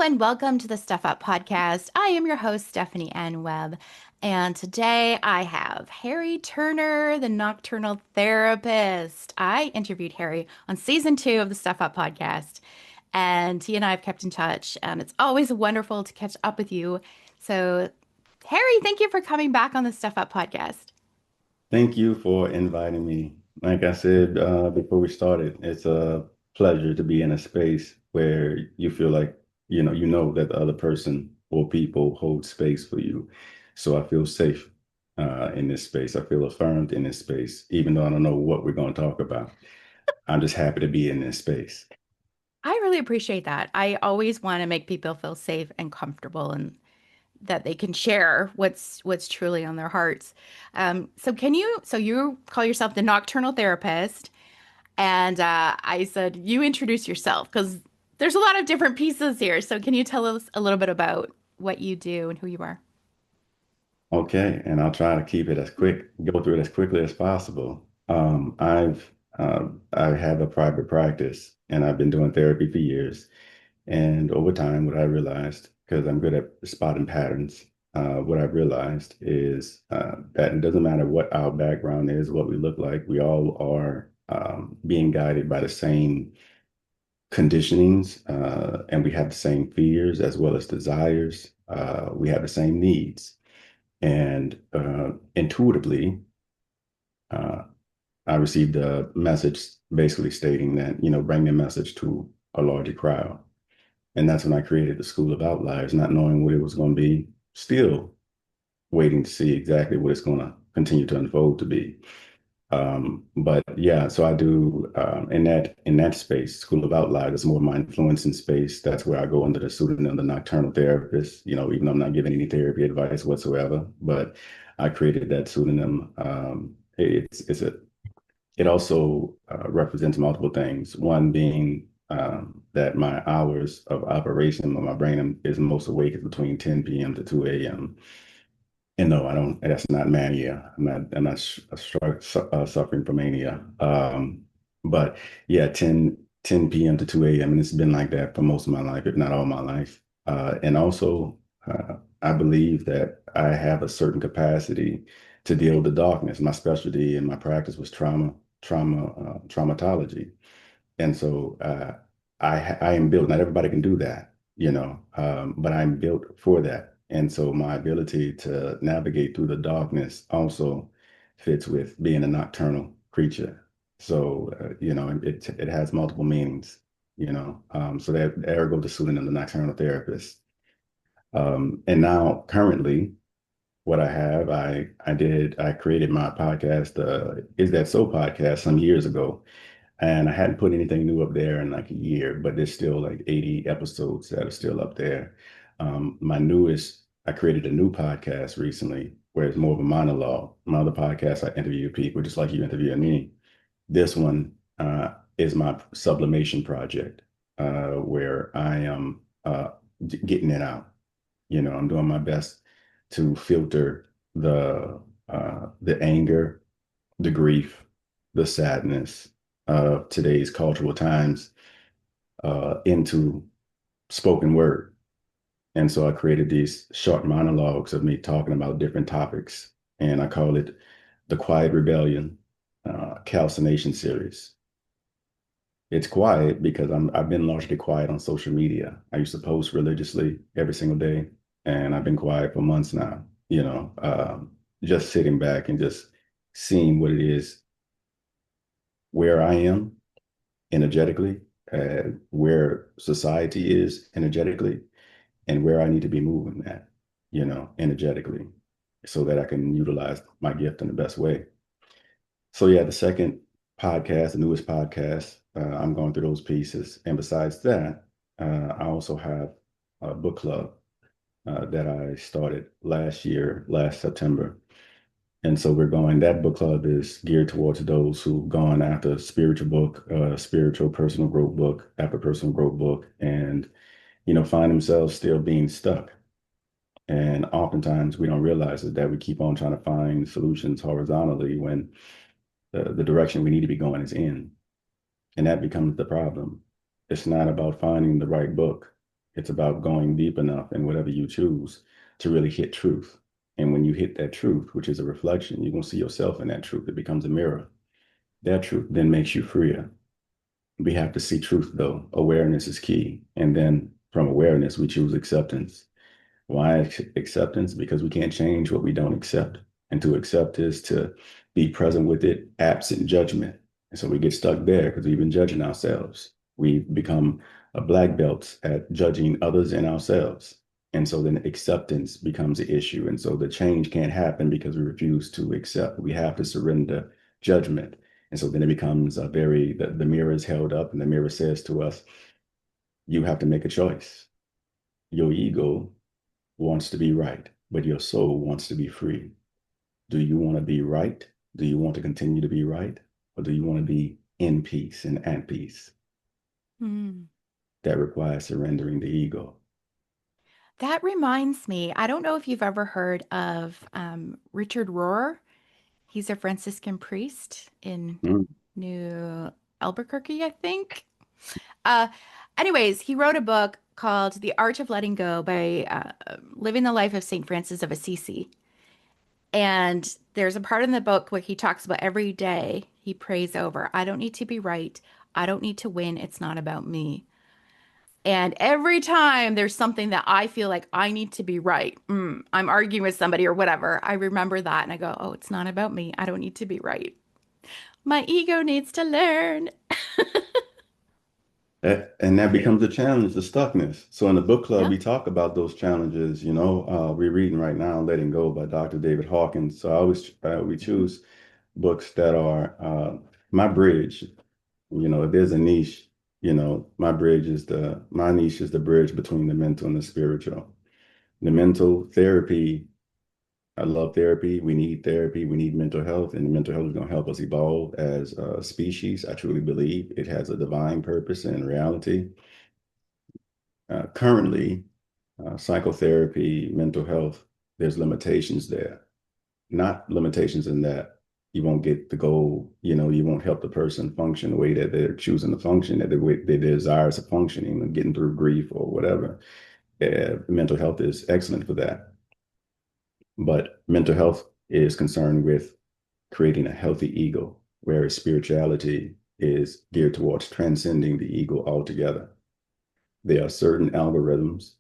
and welcome to the Stuff Up podcast. I am your host, Stephanie N. Webb, and today I have Harry Turner, the Nocturnal Therapist. I interviewed Harry on season 2 of the Stuff Up podcast, and he and I have kept in touch, and it's always wonderful to catch up with you. So, Harry, thank you for coming back on the Stuff Up podcast. Thank you for inviting me. Like I said before we started, it's a pleasure to be in a space where you feel like, you know that the other person or people hold space for you. So I feel safe in this space. I feel affirmed in this space, even though I don't know what we're going to talk about. I'm just happy to be in this space. I really appreciate that. I always want to make people feel safe and comfortable and that they can share what's truly on their hearts. So you call yourself the Nocturnal Therapist, and I said you introduce yourself because there's a lot of different pieces here. So can you tell us a little bit about what you do and who you are? Okay, and I'll try to keep it go through it as quickly as possible. I have a private practice and I've been doing therapy for years. And over time, what I realized, because I'm good at spotting patterns, what I've realized is that it doesn't matter what our background is, what we look like, we all are being guided by the same conditionings, and we have the same fears as well as desires. We have the same needs. And intuitively, uh, I received a message basically stating that, bring the message to a larger crowd. And that's when I created the School of Outliers, not knowing what it was going to be, still waiting to see exactly what it's going to continue to unfold to be. But yeah, so I do in that space, School of Outliers is more of my influencing space. That's where I go under the pseudonym the Nocturnal Therapist. Even though I'm not giving any therapy advice whatsoever, but I created that pseudonym. It also represents multiple things. One being that my hours of operation of my brain is most awake is between 10 p.m. to 2 a.m. And no, I don't. That's not mania. I'm not suffering from mania. But yeah, 10 p.m. to 2 a.m. And it's been like that for most of my life, if not all my life. And also, I believe that I have a certain capacity to deal with the darkness. My specialty in my practice was traumatology. And so I am built. Not everybody can do that, but I'm built for that. And so my ability to navigate through the darkness also fits with being a nocturnal creature. So it has multiple meanings, So that ergo the pseudonym the nocturnal therapist. And now currently what I created my podcast, Is That So podcast some years ago. And I hadn't put anything new up there in like a year, but there's still like 80 episodes that are still up there. I created a new podcast recently where it's more of a monologue. My other podcast, I interview people just like you interviewing me. This one is my sublimation project, where I am getting it out. I'm doing my best to filter the anger, the grief, the sadness of today's cultural times into spoken word. And so I created these short monologues of me talking about different topics. And I call it the Quiet Rebellion Calcination series. It's quiet because I've been largely quiet on social media. I used to post religiously every single day, and I've been quiet for months now, just sitting back and just seeing what it is, where I am energetically, where society is energetically, and where I need to be moving at, energetically, so that I can utilize my gift in the best way. So yeah, the second podcast, the newest podcast, I'm going through those pieces. And besides that, I also have a book club that I started last September. And so that book club is geared towards those who've gone after spiritual book, spiritual personal growth book, after personal growth book, and, find themselves still being stuck. And oftentimes we don't realize that we keep on trying to find solutions horizontally when the direction we need to be going is in. And that becomes the problem. It's not about finding the right book. It's about going deep enough in whatever you choose to really hit truth. And when you hit that truth, which is a reflection, you're going to see yourself in that truth. It becomes a mirror. That truth then makes you freer. We have to see truth, though. Awareness is key. And then from awareness, we choose acceptance. Why acceptance? Because we can't change what we don't accept. And to accept is to be present with it, absent judgment. And so we get stuck there because we've been judging ourselves. We've become a black belts at judging others and ourselves. And so then acceptance becomes the issue. And so the change can't happen because we refuse to accept. We have to surrender judgment. And so then it becomes the mirror is held up and the mirror says to us, you have to make a choice. Your ego wants to be right, but your soul wants to be free. Do you want to be right? Do you want to continue to be right? Or do you want to be in peace and at peace? Hmm. That requires surrendering the ego. That reminds me, I don't know if you've ever heard of Richard Rohr. He's a Franciscan priest in Mm. New Albuquerque, I think. Uh, Anyways, he wrote a book called The Art of Letting Go by Living the Life of St. Francis of Assisi. And there's a part in the book where he talks about every day he prays over, I don't need to be right. I don't need to win. It's not about me. And every time there's something that I feel like I need to be right, I'm arguing with somebody or whatever, I remember that and I go, oh, it's not about me. I don't need to be right. My ego needs to learn. And that becomes a challenge, the stuckness. So in the book club, Yep. we talk about those challenges. We're reading right now, Letting Go by Dr. David Hawkins. So I always we choose books that are my bridge. If there's a niche, my niche is the bridge between the mental and the spiritual. The mental therapy, I love therapy. We need therapy. We need mental health, and mental health is going to help us evolve as a species. I truly believe it has a divine purpose and reality. Currently, psychotherapy, mental health, there's limitations there. Not limitations in that you won't get the goal, you won't help the person function the way that they're choosing to function, that the way their desires of functioning and getting through grief or whatever. Mental health is excellent for that. But mental health is concerned with creating a healthy ego, whereas spirituality is geared towards transcending the ego altogether. There are certain algorithms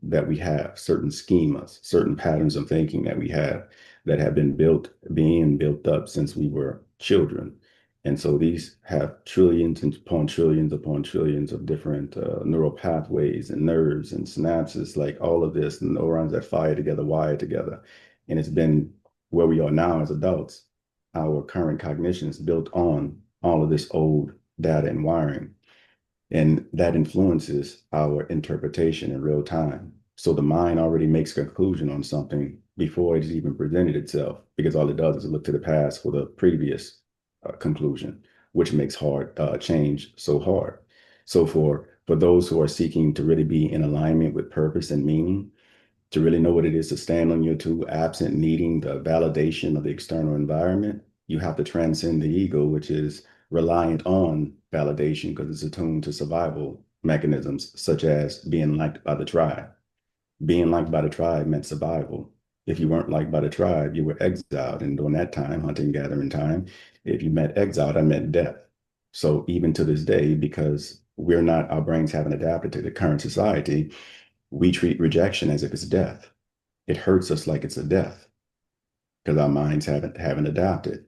that we have, certain schemas, certain patterns of thinking that we have that have being built up since we were children. And so these have trillions upon trillions of different neural pathways and nerves and synapses, like all of this, neurons that fire together, wire together. And it's been where we are now as adults. Our current cognition is built on all of this old data and wiring. And that influences our interpretation in real time. So the mind already makes a conclusion on something before it's even presented itself, because all it does is look to the past for the previous conclusion, which makes hard change so hard. So for those who are seeking to really be in alignment with purpose and meaning, to really know what it is to stand on your two, absent needing the validation of the external environment, you have to transcend the ego, which is reliant on validation because it's attuned to survival mechanisms, such as being liked by the tribe. Being liked by the tribe meant survival. If you weren't liked by the tribe, you were exiled. And during that time, hunting gathering time, if you met exiled, I meant death. So even to this day, because our brains haven't adapted to the current society, we treat rejection as if it's death. It hurts us like it's a death because our minds haven't adapted.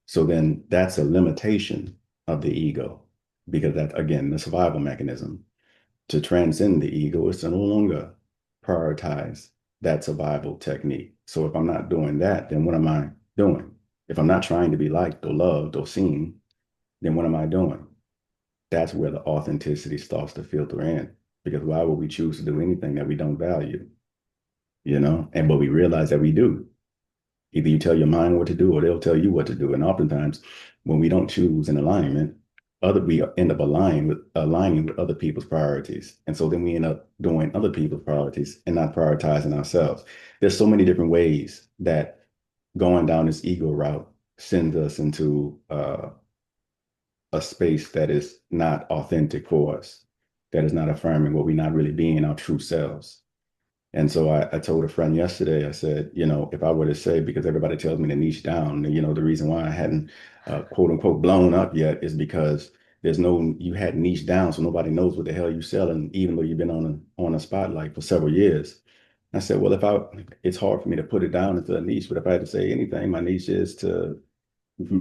So then that's a limitation of the ego, because that again, the survival mechanism. To transcend the ego is to no longer prioritize that survival technique. So if I'm not doing that, then what am I doing? If I'm not trying to be liked or loved or seen, then what am I doing? That's where the authenticity starts to filter in. Because why would we choose to do anything that we don't value? But we realize that we do. Either you tell your mind what to do or they'll tell you what to do. And oftentimes when we don't choose an alignment, we end up aligning with other people's priorities. And so then we end up doing other people's priorities and not prioritizing ourselves. There's so many different ways that going down this ego route sends us into a space that is not authentic for us. that is not affirming what we're not really being our true selves. And so I told a friend yesterday, I said, if I were to say, because everybody tells me to niche down, the reason why I hadn't quote unquote blown up yet is because you had niche down, so nobody knows what the hell you're selling, even though you've been on a spotlight for several years. I said, well, it's hard for me to put it down into a niche, but if I had to say anything, my niche is to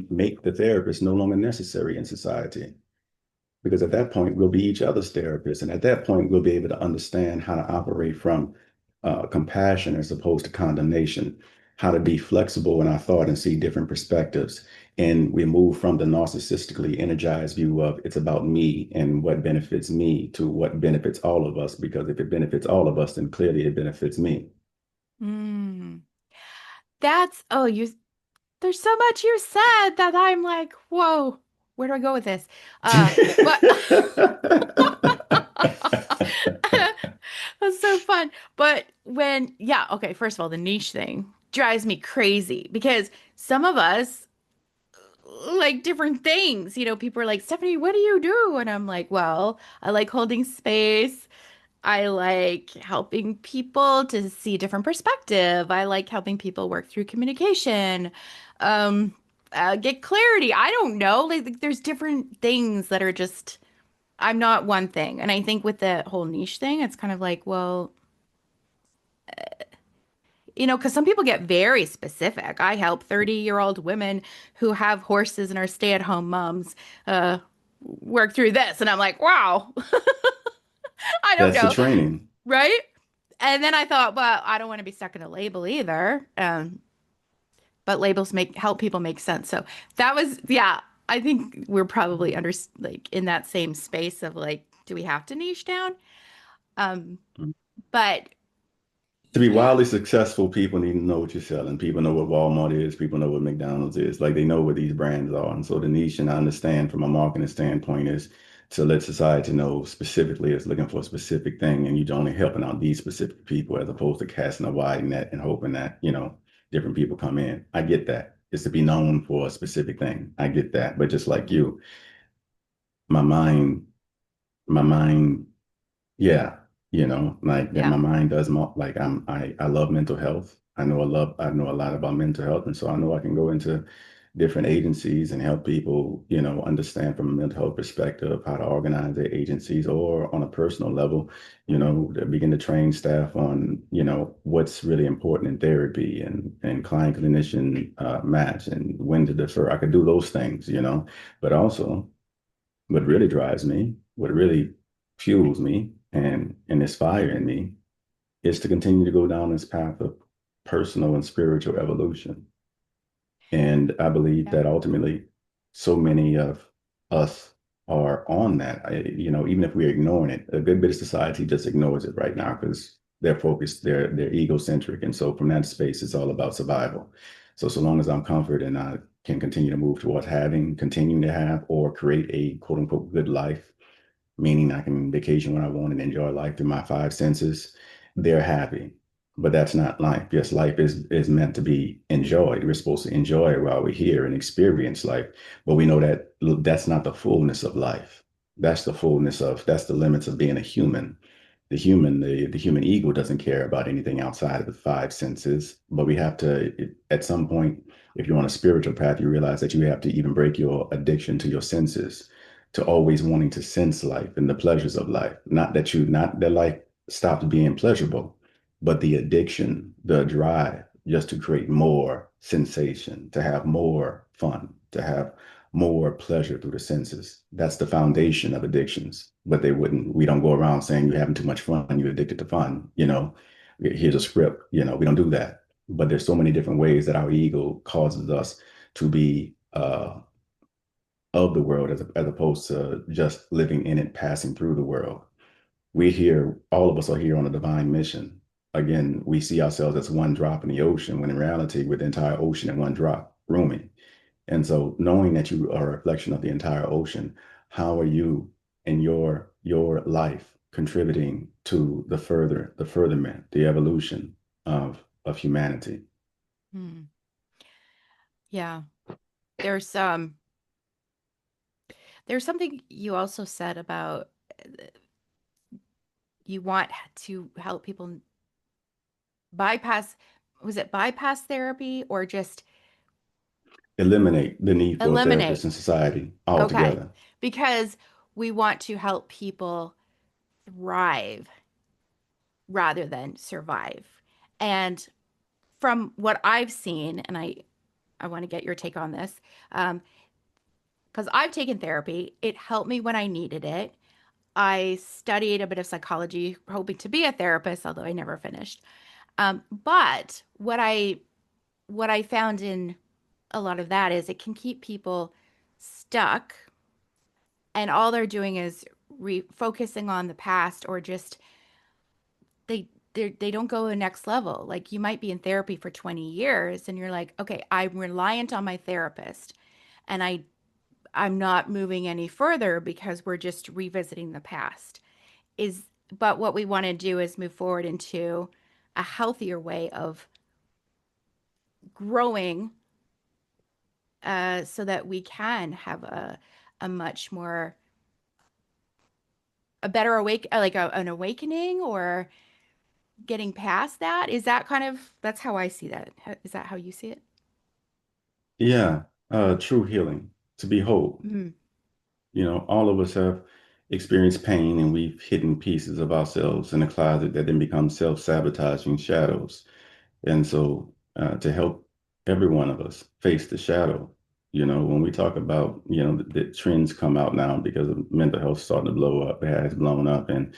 make the therapist no longer necessary in society, because at that point we'll be each other's therapists, and at that point we'll be able to understand how to operate from compassion as opposed to condemnation, how to be flexible in our thought and see different perspectives. And we move from the narcissistically energized view of it's about me and what benefits me to what benefits all of us, because if it benefits all of us, then clearly it benefits me. Mm. Oh, there's so much you said that I'm like, whoa, where do I go with this? But that's so fun. But yeah, okay, first of all, the niche thing drives me crazy because some of us like different things. People are like, Stephanie, what do you do? And I'm like, well, I like holding space. I like helping people to see a different perspective. I like helping people work through communication, um, get clarity. I don't know. Like, there's different things that are just, I'm not one thing. And I think with the whole niche thing, it's kind of like, well, because some people get very specific. I help 30-year-old women who have horses and are stay-at-home moms uh, work through this. And I'm like, wow, I don't That's the know. training. Right? And then I thought, well, I don't want to be stuck in a label either. But labels help people make sense. So that was, yeah, I think we're probably like in that same space of like, do we have to niche down? Um, but To be yeah, wildly successful, people need to know what you're selling. People know what Walmart is. People know what McDonald's is. Like they know what these brands are. And so the niche, and I understand from a marketing standpoint, is to let society know specifically it's looking for a specific thing, and you're only helping out these specific people as opposed to casting a wide net and hoping that, different people come in. I get that. It's to be known for a specific thing. I get that. But just like you, my mind, my mind yeah, like that yeah, my mind does like I love mental health. I know a lot about mental health, and so I know I can go into different agencies and help people, understand from a mental health perspective how to organize their agencies, or on a personal level, to begin to train staff on, what's really important in therapy and client clinician match and when to defer. I could do those things, but also what really drives me, what really fuels me and is fire in me is to continue to go down this path of personal and spiritual evolution. And I believe yeah, that ultimately so many of us are on that. Even if we're ignoring it, a good bit of society just ignores it right now because they're focused, they're egocentric. And so from that space, it's all about survival. So long as I'm comforted and I can continue to move towards continuing to have, or create a quote unquote good life, meaning I can vacation when I want and enjoy life through my five senses, they're happy. But that's not life. Yes, life is meant to be enjoyed. We're supposed to enjoy it while we're here and experience life. But we know that that's not the fullness of life. That's the limits of being a human. The human ego doesn't care about anything outside of the five senses. But we have to, at some point, if you're on a spiritual path, you realize that you have to even break your addiction to your senses, to always wanting to sense life and the pleasures of life. Not that life stops being pleasurable, but the addiction, the drive just to create more sensation, to have more fun, to have more pleasure through the senses. That's the foundation of addictions. But we don't go around saying you're having too much fun, you're addicted to fun. Here's a script, we don't do that. But there's so many different ways that our ego causes us to be of the world as opposed to just living in it, passing through the world. All of us are here on a divine mission. Again, we see ourselves as one drop in the ocean, when in reality, we're the entire ocean in one drop, rooming. And so knowing that you are a reflection of the entire ocean, how are you in your life contributing to the furtherment, the evolution of humanity? hmm, yeah. There's there's something you also said about you want to help people bypass, was it bypass therapy or just Eliminate the need for a therapist eliminate? in society Okay. altogether. Because we want to help people thrive rather than survive. And from what I've seen, and I want to get your take on this, because I've taken therapy. It helped me when I needed it. I studied a bit of psychology, hoping to be a therapist, although I never finished. But what I found in a lot of that is it can keep people stuck, and all they're doing is focusing on the past, or just they don't go to the next level. Like you might be in therapy for 20 years, and you're like, okay, I'm reliant on my therapist, and I'm not moving any further because we're just revisiting the past. Is But what we want to do is move forward into a healthier way of growing, so that we can have a much more a better like an awakening, or getting past that. Is that kind of that's how I see that? Is that how you see it? Yeah, true healing, to be whole. Mm. All of us have experienced pain and we've hidden pieces of ourselves in a closet that then become self-sabotaging shadows. And so, to help every one of us face the shadow, when we talk about, the trends come out now because of mental health starting to blow up, it has blown up. And,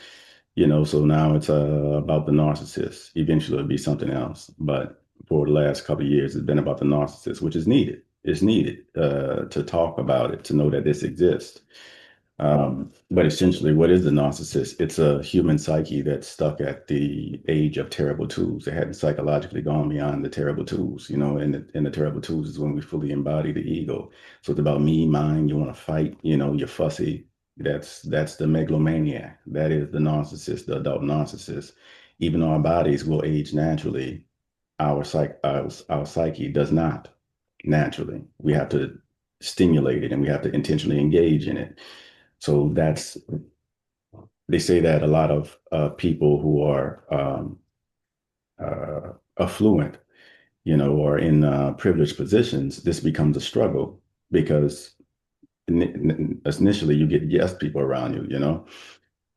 so now it's about the narcissist. Eventually it'll be something else. But for the last couple of years, it's been about the narcissist, which is needed. It's needed to talk about it, to know that this exists. But essentially, what is the narcissist? It's a human psyche that's stuck at the age of terrible twos. They hadn't psychologically gone beyond the terrible twos, and the terrible twos is when we fully embody the ego. So it's about me, mine, you want to fight, you're fussy. That's the megalomaniac. That is the narcissist, the adult narcissist. Even though our bodies will age naturally, our psyche does not naturally. We have to stimulate it and we have to intentionally engage in it. So they say that a lot of people who are affluent, or in privileged positions, this becomes a struggle because initially you get yes people around you.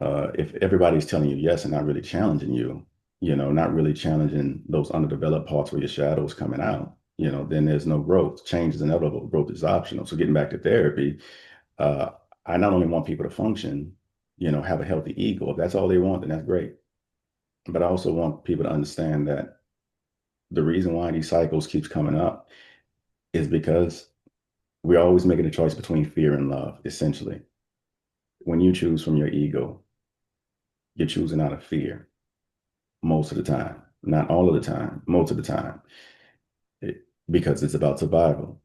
If everybody's telling you yes and not really challenging you, not really challenging those underdeveloped parts where your shadow's coming out, then there's no growth. Change is inevitable. Growth is optional. So getting back to therapy, uh, I not only want people to function, have a healthy ego. If that's all they want, then that's great. But I also want people to understand that the reason why these cycles keeps coming up is because we're always making a choice between fear and love, essentially. When you choose from your ego, you're choosing out of fear most of the time. Not all of the time, most of the time, because it's about survival.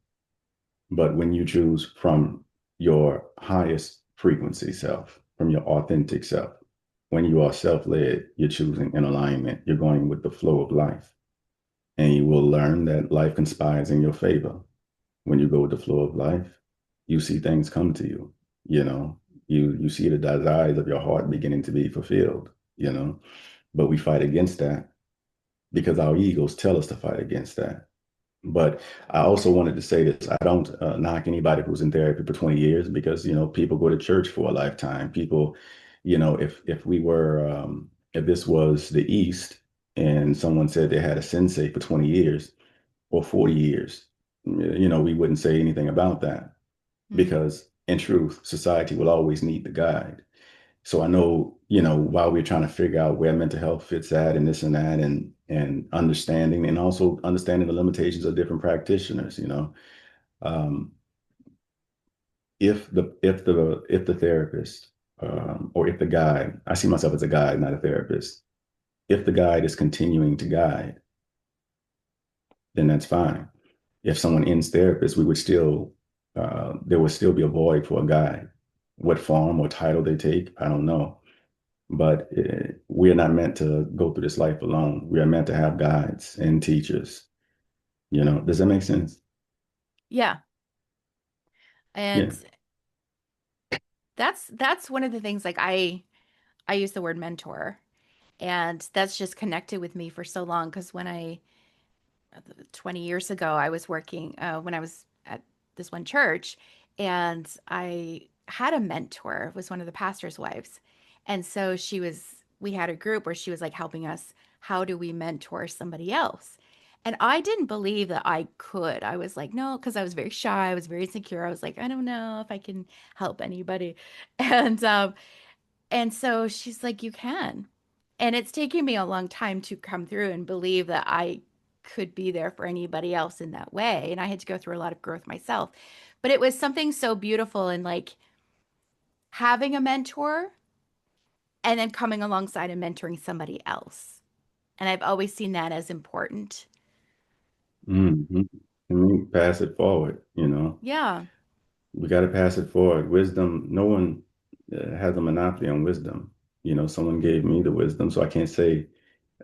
But when you choose from your highest frequency self, from your authentic self, when you are self-led, you're choosing in alignment, you're going with the flow of life. And you will learn that life conspires in your favor. When you go with the flow of life, you see things come to you, you know, you see the desires of your heart beginning to be fulfilled, you know. But we fight against that because our egos tell us to fight against that. But I also wanted to say this. I don't knock anybody who's in therapy for 20 years because, people go to church for a lifetime. People, if we were, if this was the East and someone said they had a sensei for 20 years or 40 years, we wouldn't say anything about that Mm. because in truth, society will always need the guide. So I know, while we're trying to figure out where mental health fits at and this and that and understanding and also understanding the limitations of different practitioners, um, if the therapist or if the guide, I see myself as a guide, not a therapist. If the guide is continuing to guide, then that's fine. If someone ends therapist, we would still there would still be a void for a guide. What form or title they take, I don't know. But we are not meant to go through this life alone. We are meant to have guides and teachers. Does that make sense? Yeah. Yeah. And that's one of the things, like, I I use the word mentor. And that's just connected with me for so long because 20 years ago, I was working when I was at this one church, and I had a mentor, was one of the pastor's wives. And so we had a group where she was like helping us, how do we mentor somebody else? And I didn't believe that I could. I was like, no, because I was very shy. I was very insecure. I was like, I don't know if I can help anybody. And and so she's like, you can. And it's taken me a long time to come through and believe that I could be there for anybody else in that way. And I had to go through a lot of growth myself. But it was something so beautiful and like having a mentor and then coming alongside and mentoring somebody else. And I've always seen that as important. Hmm. I mean, pass it forward, you know. Yeah. We got to pass it forward. Wisdom, no one has a monopoly on wisdom. You know, someone gave me the wisdom, so I can't say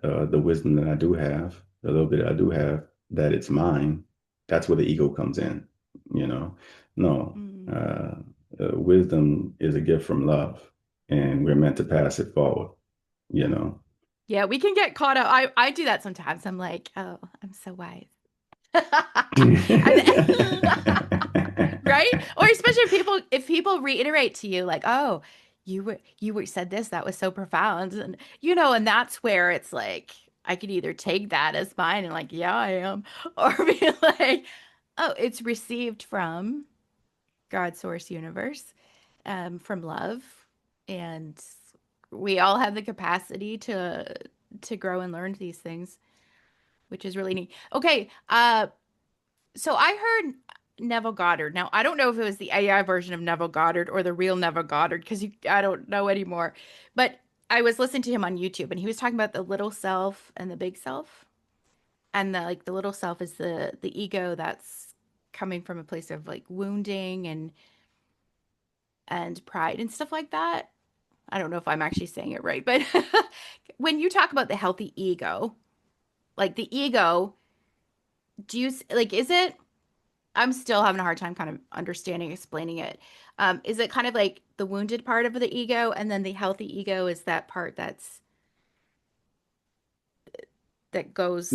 the wisdom that I do have, the little bit I do have, that it's mine. That's where the ego comes in, you know. No, Mm. wisdom is a gift from love, and we're meant to pass it forward, you know. Yeah, we can get caught up. I do that sometimes. I'm like, oh, I'm so wise. And right? Or especially if people reiterate to you like, "Oh, you were said this that was so profound." And and that's where it's like I could either take that as mine and like, "Yeah, I am," or be like, "Oh, it's received from God source universe, from love." And we all have the capacity to grow and learn these things, which is really neat. Okay, so I heard Neville Goddard. Now, I don't know if it was the AI version of Neville Goddard or the real Neville Goddard because I don't know anymore. But I was listening to him on YouTube and he was talking about the little self and the big self. And the little self is the ego that's coming from a place of like wounding and pride and stuff like that. I don't know if I'm actually saying it right, but when you talk about the healthy ego, like the ego, like is it I'm still having a hard time kind of understanding, explaining it. Is it kind of like the wounded part of the ego, and then the healthy ego is that part that goes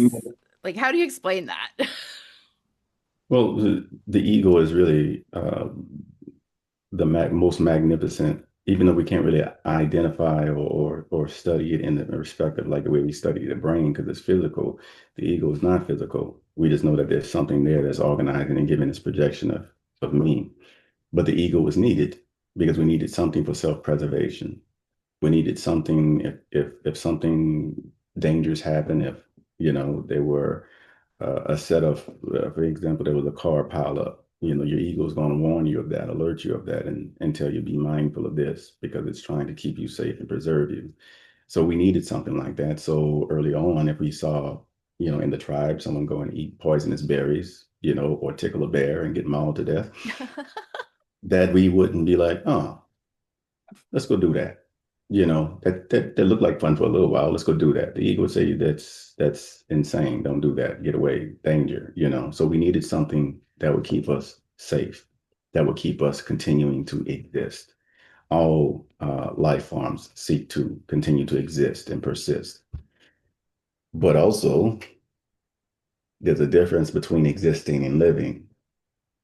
like, how do you explain that? Well, the ego is really the most magnificent, even though we can't really identify or study it in the respect of like the way we study the brain because it's physical. The ego is not physical. We just know that there's something there that's organizing and giving this projection of me. But the ego was needed because we needed something for self-preservation. We needed something if something dangerous happened, if there were a set of, for example, there was a car pileup. Your ego is going to warn you of that, alert you of that, and tell you be mindful of this because it's trying to keep you safe and preserve you. So we needed something like that. So early on, if we saw, in the tribe, someone go and eat poisonous berries, or tickle a bear and get mauled to death, that we wouldn't be like, oh, let's go do that. That looked like fun for a little while. Let's go do that. The ego would say that's insane. Don't do that. Get away. Danger. So we needed something that would keep us safe, that would keep us continuing to exist. All life forms seek to continue to exist and persist. But also, there's a difference between existing and living.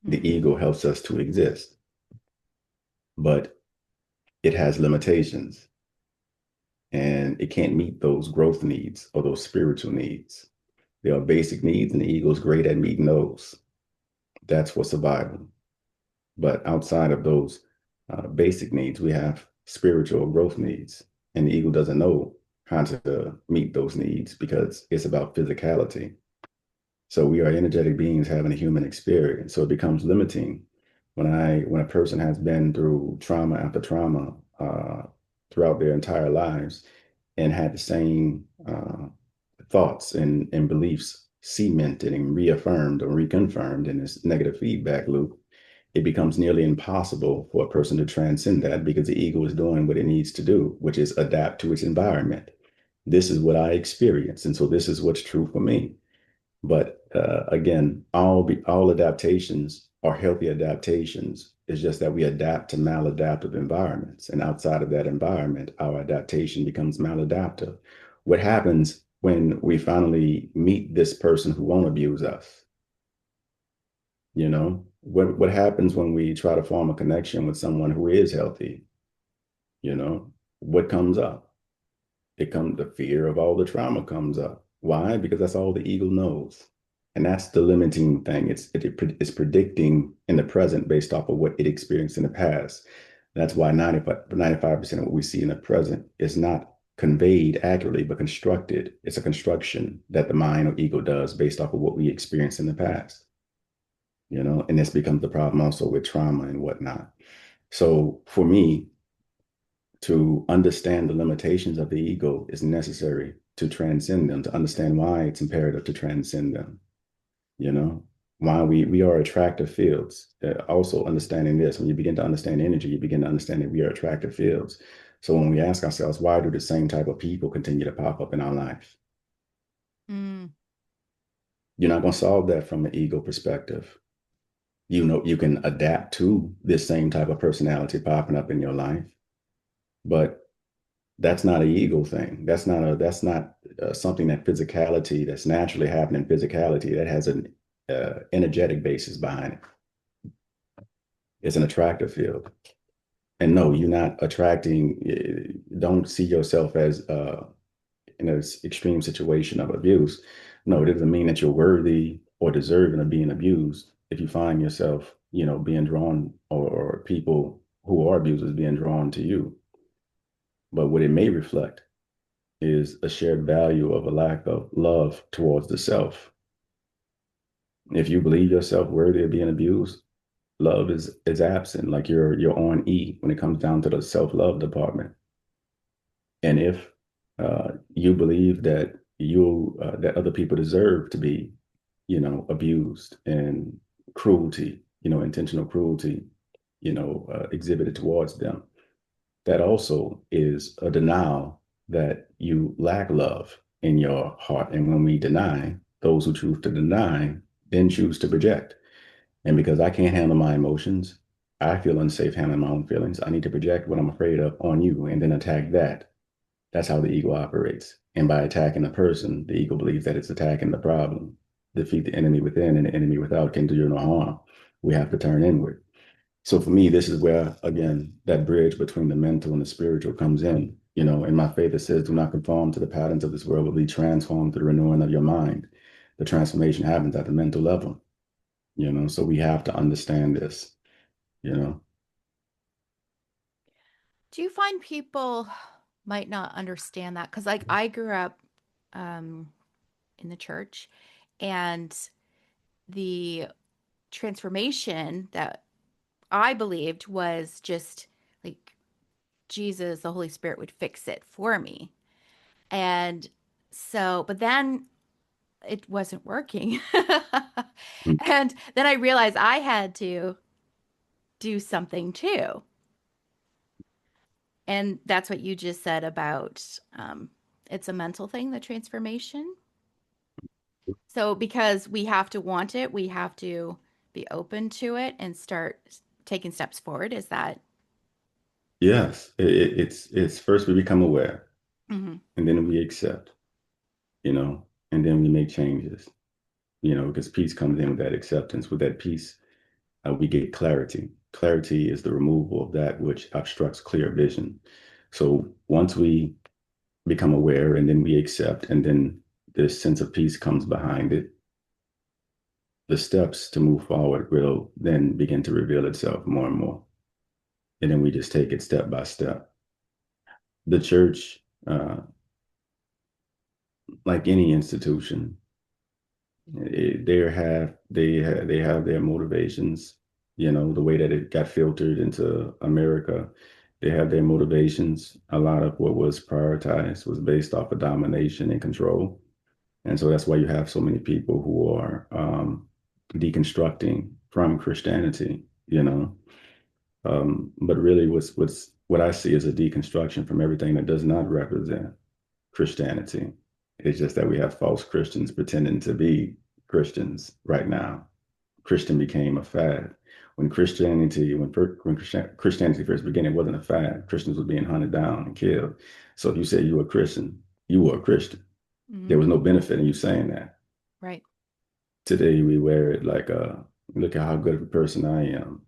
The Hmm. ego helps us to exist, but it has limitations and it can't meet those growth needs or those spiritual needs. There are basic needs, and the ego is great at meeting those. That's for survival. But outside of those basic needs, we have spiritual growth needs, and the ego doesn't know how to meet those needs because it's about physicality. So we are energetic beings having a human experience. So it becomes limiting when a person has been through trauma after trauma throughout their entire lives and had the same thoughts and beliefs cemented and reaffirmed or reconfirmed in this negative feedback loop, it becomes nearly impossible for a person to transcend that because the ego is doing what it needs to do, which is adapt to its environment. This is what I experience, and so this is what's true for me. But again, all adaptations are healthy adaptations It's just that we adapt to maladaptive environments. And outside of that environment, our adaptation becomes maladaptive. What happens when we finally meet this person who won't abuse us? You know, what happens when we try to form a connection with someone who is healthy? You know, what comes up? The fear of all the trauma comes up. Why? Because that's all the ego knows. And that's the limiting thing. It's predicting in the present based off of what it experienced in the past. That's why 95% of what we see in the present is not conveyed accurately, but constructed. It's a construction that the mind or ego does based off of what we experienced in the past, you know, and this becomes the problem also with trauma and whatnot. So for me, to understand the limitations of the ego is necessary to transcend them, to understand why it's imperative to transcend them, you know, why we are attractive fields. Also understanding this, when you begin to understand energy, you begin to understand that we are attractive fields. So when we ask ourselves, why do the same type of people continue to pop up in our life? Mm. You're not going to solve that from an ego perspective. You know, you can adapt to this same type of personality popping up in your life, but that's not an ego thing. That's not something that physicality that's naturally happening. Physicality that has an energetic basis behind it. It's an attractive field. And no, you're not attracting. Don't see yourself as in an extreme situation of abuse. No, it doesn't mean that you're worthy or deserving of being abused. If you find yourself, you know, being drawn or people who are abusers being drawn to you, but what it may reflect is a shared value of a lack of love towards the self. If you believe yourself worthy of being abused, love is absent. Like you're on E when it comes down to the self-love department. And if you believe that that other people deserve to be, you know, abused and cruelty, you know, intentional cruelty, you know, exhibited towards them, that also is a denial that you lack love in your heart. And when we deny, those who choose to deny then choose to project. And because I can't handle my emotions, I feel unsafe handling my own feelings. I need to project what I'm afraid of on you and then attack that. That's how the ego operates. And by attacking a person, the ego believes that it's attacking the problem. Defeat the enemy within, and the enemy without can do you no harm. We have to turn inward. So for me, this is where, again, that bridge between the mental and the spiritual comes in. You know, in my faith, it says, do not conform to the patterns of this world, but be transformed through the renewing of your mind. The transformation happens at the mental level, you know, so we have to understand this, you know. Do you find people might not understand that? Because, like, I grew up um, in the church, and the transformation that I believed was just like Jesus, the Holy Spirit would fix it for me. And so, but then it wasn't working. And then I realized I had to do something too. And that's what you just said about it's a mental thing, the transformation. So because we have to want it, we have to be open to it and start taking steps forward. Is that? Yes, it's first we become aware Mhm. and then we accept, you know, and then we make changes, you know, because peace comes in with that acceptance. With that peace, we get clarity. Clarity is the removal of that which obstructs clear vision. So once we become aware and then we accept, and then this sense of peace comes behind it, the steps to move forward will then begin to reveal itself more and more. And then we just take it step by step. The church, like any institution, they have their motivations. You know, the way that it got filtered into America, they have their motivations. A lot of what was prioritized was based off of domination and control, and so that's why you have so many people who are deconstructing from Christianity. You know, but really, what I see is a deconstruction from everything that does not represent Christianity. It's just that we have false Christians pretending to be Christians right now. Christian became a fad. when Christianity first began, it wasn't a fad. Christians were being hunted down and killed. So if you said you were a Christian, you were a Christian. There Hmm. was no benefit in you saying that. Right. Today we wear it like look at how good of a person I am,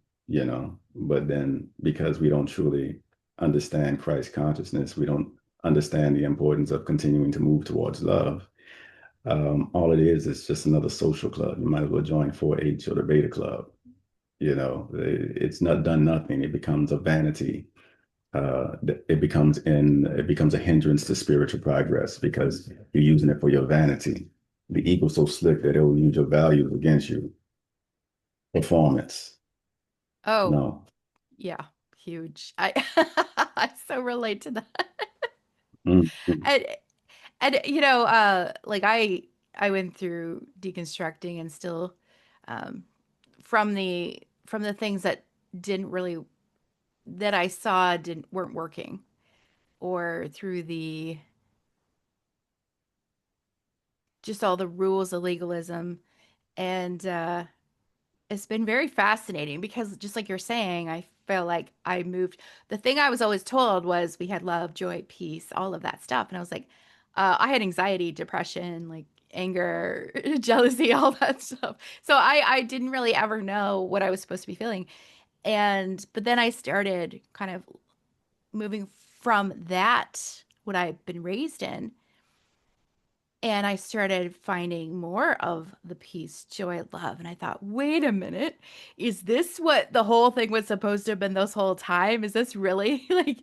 But then because we don't truly understand Christ consciousness, we don't understand the importance of continuing to move towards love. All it is just another social club. You might as well join 4-H or the Beta Club. It's not done nothing. It becomes a vanity. It becomes a hindrance to spiritual progress because you're using it for your vanity. The ego's so slick that it will use your values against you. Performance. Oh, No. yeah. Huge. I so relate to that. Mhm. And like I went through deconstructing and still um from the things that didn't really that I saw didn't weren't working, or through the just all the rules of legalism. And it's been very fascinating because just like you're saying, I feel like I moved. The thing I was always told was we had love, joy, peace, all of that stuff. And I was like, I had anxiety, depression, like anger, jealousy, all that stuff. So I didn't really ever know what I was supposed to be feeling. But then I started kind of moving from that, what I've been raised in, and I started finding more of the peace, joy, love. And I thought, wait a minute, is this what the whole thing was supposed to have been this whole time? Is this really like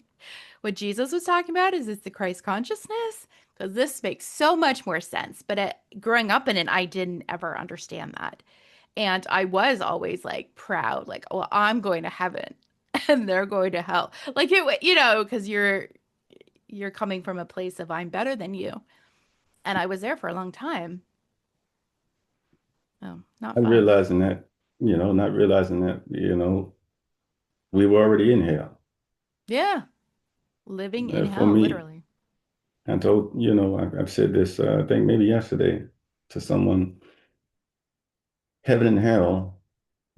what Jesus was talking about? Is this the Christ consciousness? Because this makes so much more sense. But growing up in it, I didn't ever understand that. And I was always like proud, like, oh, I'm going to heaven and they're going to hell. Like because you're coming from a place of I'm better than you. And I was there for a long time. Oh, not Not fun. realizing that, not realizing that, we were already in hell. Yeah. Living in For hell, me, literally. I told, I've said this, I think maybe yesterday to someone, heaven and hell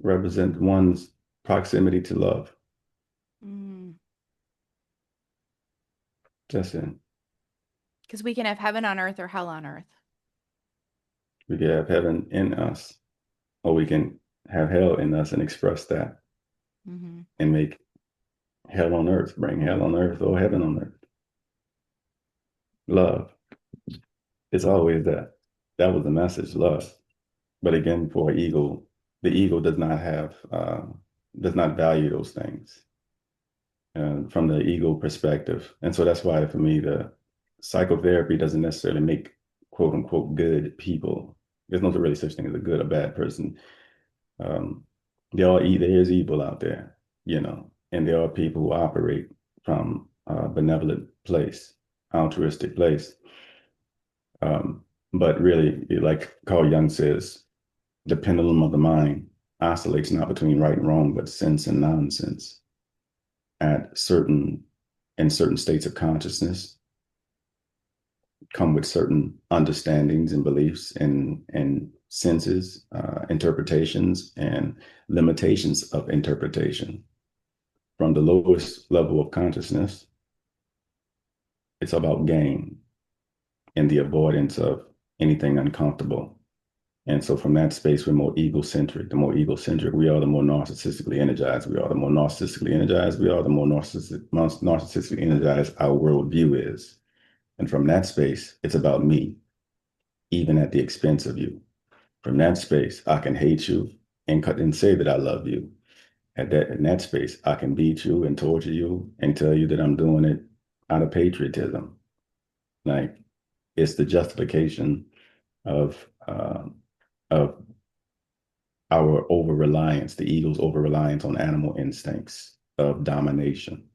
represent one's proximity to love. Mm. That's it. Because we can have heaven on earth or hell on earth. We can have heaven in us, or we can have hell in us and express that Hmm. and make hell on earth, bring hell on earth or heaven on earth. Love. It's always that. That was the message, love. But again, for ego, the ego does not value those things from the ego perspective. And so that's why for me, the psychotherapy doesn't necessarily make quote unquote good people. There's no really such thing as a good or bad person. Um, there is evil out there, and there are people who operate from a benevolent place, altruistic place. Um, but really, like Carl Jung says, the pendulum of the mind oscillates not between right and wrong, but sense and nonsense at certain states of consciousness come with certain understandings and beliefs and senses, interpretations, and limitations of interpretation. From the lowest level of consciousness, it's about gain and the avoidance of anything uncomfortable. And so from that space, we're more egocentric. The more egocentric we are, the more narcissistically energized we are. The more narcissistically energized we are, the more narcissistically energized our worldview is. And from that space, it's about me, even at the expense of you. From that space, I can hate you and say that I love you. In that space, I can beat you and torture you and tell you that I'm doing it out of patriotism. Like it's the justification of of our over reliance, the ego's over reliance on animal instincts of domination.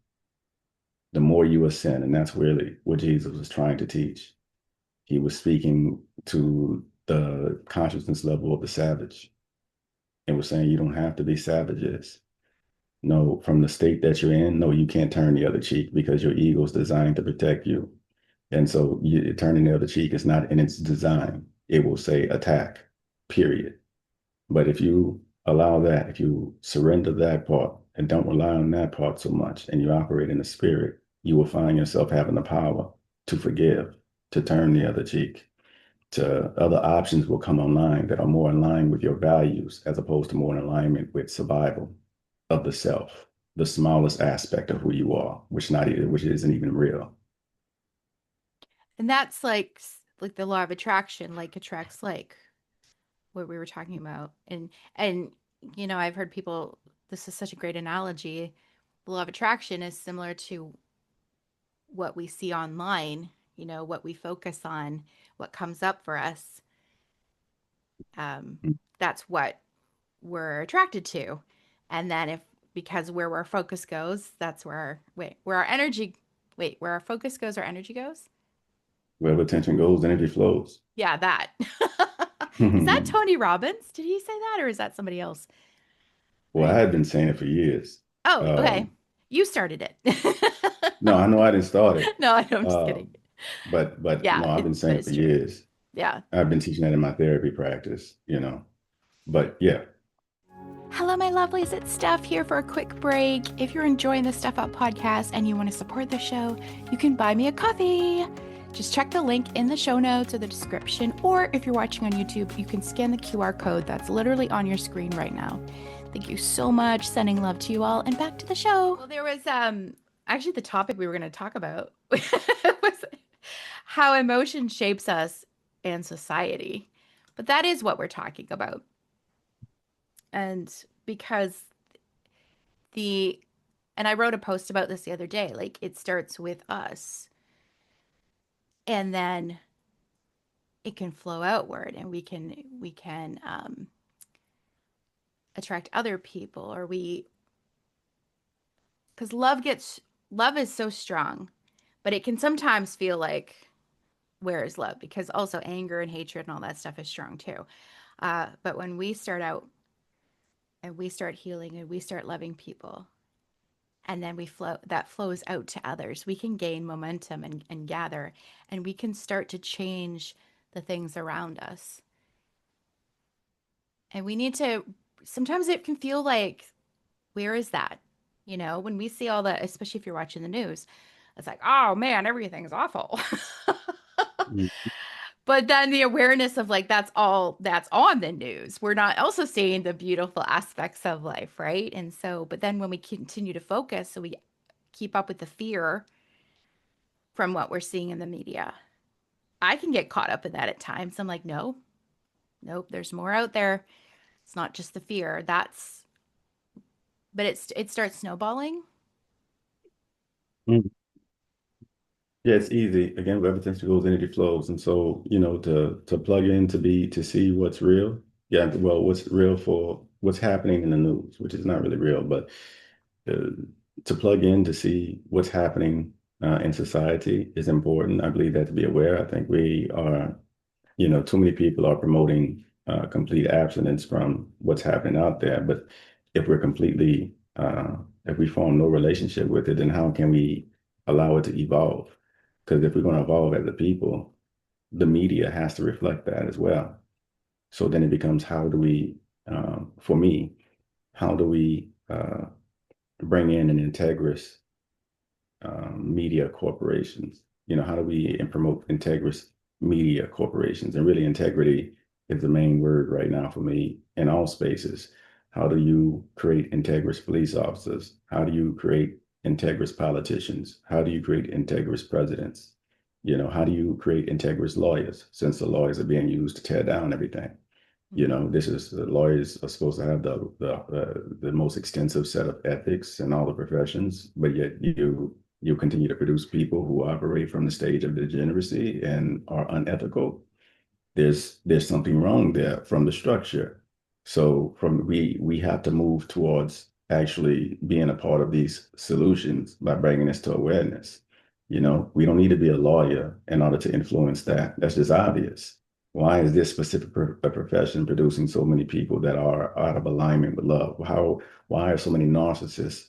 The more you ascend, and that's really what Jesus was trying to teach. He was speaking to the consciousness level of the savage and was saying, you don't have to be savages. No, from the state that you're in, no, you can't turn the other cheek because your ego is designed to protect you. And so turning the other cheek is not in its design. It will say attack, period. But if you allow that, if you surrender that part and don't rely on that part so much, and you operate in the spirit, you will find yourself having the power to forgive, to turn the other cheek, to other options will come online that are more in line with your values as opposed to more in alignment with survival of the self, the smallest aspect of who you are, which isn't even real. And that's like the law of attraction, like attracts like what we were talking about. And I've heard people, this is such a great analogy. The law of attraction is similar to what we see online, what we focus on, what comes up for us. Um, that's what we're attracted to. And then if because where our focus goes, that's where where our focus goes, our energy goes. Wherever attention goes, energy flows. Yeah, that. Is that Well, Tony Robbins? Did he say that or is that somebody else? I Right. had been saying it for years. Oh, okay. Um, You started it. no, I know I didn't start it. No, I'm just Uh, kidding. but Yeah, no, I've been but saying it it's for true. years. Yeah. I've been teaching that in my therapy practice. But yeah, Hello, my lovelies. It's Steph here for a quick break. If you're enjoying the Stuff Up podcast and you want to support the show, you can buy me a coffee. Just check the link in the show notes or the description, or if you're watching on YouTube, you can scan the QR code that's literally on your screen right now. Thank you so much. Sending love to you all, and back to the show. Well, there was actually the topic we were going to talk about was how emotion shapes us and society. But that is what we're talking about. And because the and I wrote a post about this the other day, like it starts with us and then it can flow outward and we can attract other people or we because love is so strong, but it can sometimes feel like where is love? Because also anger and hatred and all that stuff is strong too. But when we start out and we start healing and we start loving people, and then that flows out to others, we can gain momentum and gather, and we can start to change the things around us. And we need to, sometimes it can feel like, where is that? When we see all that, especially if you're watching the news, it's like, oh man, everything's awful. But then the awareness of like that's all that's on the news. We're not also seeing the beautiful aspects of life, right? And so, but then when we continue to focus, so we keep up with the fear from what we're seeing in the media. I can get caught up in that at times. I'm like, no, nope, there's more out there. It's not just the fear. But it starts snowballing. mm, yeah, it's easy. Again, wherever attention goes, energy flows. And so, to plug in to see what's real. Yeah, well, what's real for what's happening in the news, which is not really real, but uh, to plug in to see what's happening in society is important. I believe that to be aware. I think we are, too many people are promoting complete abstinence from what's happening out there. But if we're completely, if we form no relationship with it, then how can we allow it to evolve? Because if we're going to evolve as a people, the media has to reflect that as well. So then it becomes how do we, for me, how do we bring in an integrous media corporations? How do we promote integrous media corporations? And really, integrity is the main word right now for me in all spaces. How do you create integrous police officers? How do you create integrous politicians? How do you create integrous presidents? How do you create integrous lawyers since the lawyers are being used to tear down everything? This is the lawyers are supposed to have the most extensive set of ethics in all the professions, but yet you continue to produce people who operate from the stage of degeneracy and are unethical. There's something wrong there from the structure. So from we have to move towards actually being a part of these solutions by bringing this to awareness. We don't need to be a lawyer in order to influence that. That's just obvious. Why is this specific a profession producing so many people that are out of alignment with love? Why are so many narcissists,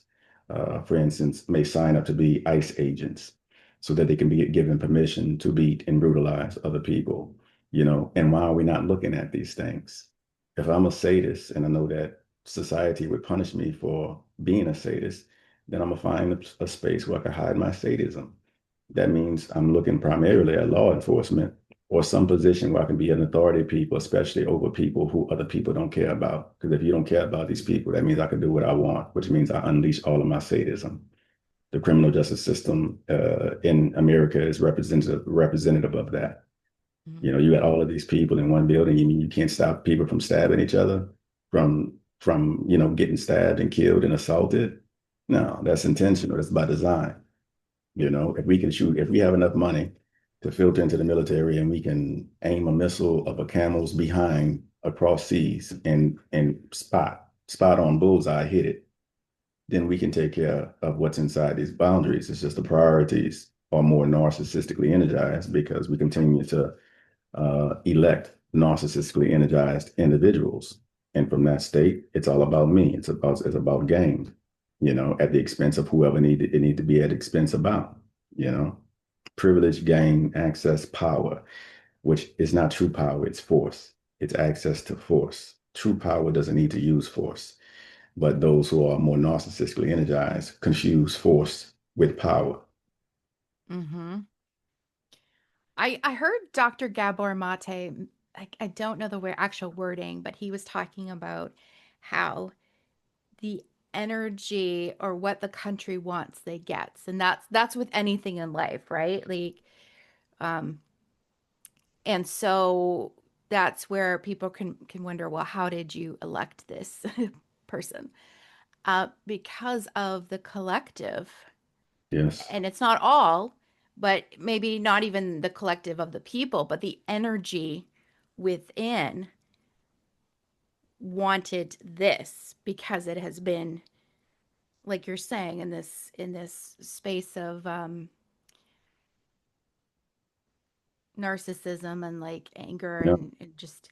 for instance, may sign up to be ICE agents so that they can be given permission to beat and brutalize other people? And why are we not looking at these things? If I'm a sadist and I know that society would punish me for being a sadist, then I'm gonna find a space where I can hide my sadism. That means I'm looking primarily at law enforcement or some position where I can be an authority people, especially over people who other people don't care about. Because if you don't care about these people, that means I can do what I want, which means I unleash all of my sadism. The criminal justice system in America is representative of that. Mhm. You know, you got all of these people in one building. You mean you can't stop people from stabbing each other, from getting stabbed and killed and assaulted? No, that's intentional. That's by design. You know, if we can shoot, if we have enough money to filter into the military and we can aim a missile of a camel's behind across seas and spot on bullseye, hit it, then we can take care of what's inside these boundaries. It's just the priorities are more narcissistically energized because we continue to elect narcissistically energized individuals. And from that state, it's all about me. It's about gain, at the expense of whoever need to be at expense about, you know. Privilege, gain, access, power, which is not true power, it's force. It's access to force. True power doesn't need to use force, but those who are more narcissistically energized confuse force with power. Mhm. I heard Dr. Gabor Mate, I don't know the actual wording, but he was talking about how the energy or what the country wants they gets. And that's with anything in life, right? Like um and so that's where people can wonder, well, how did you elect this person? Because of the collective. Yes. And it's not all, but maybe not even the collective of the people, but the energy within wanted this because it has been, like you're saying, in this space of narcissism and like anger Yeah. and just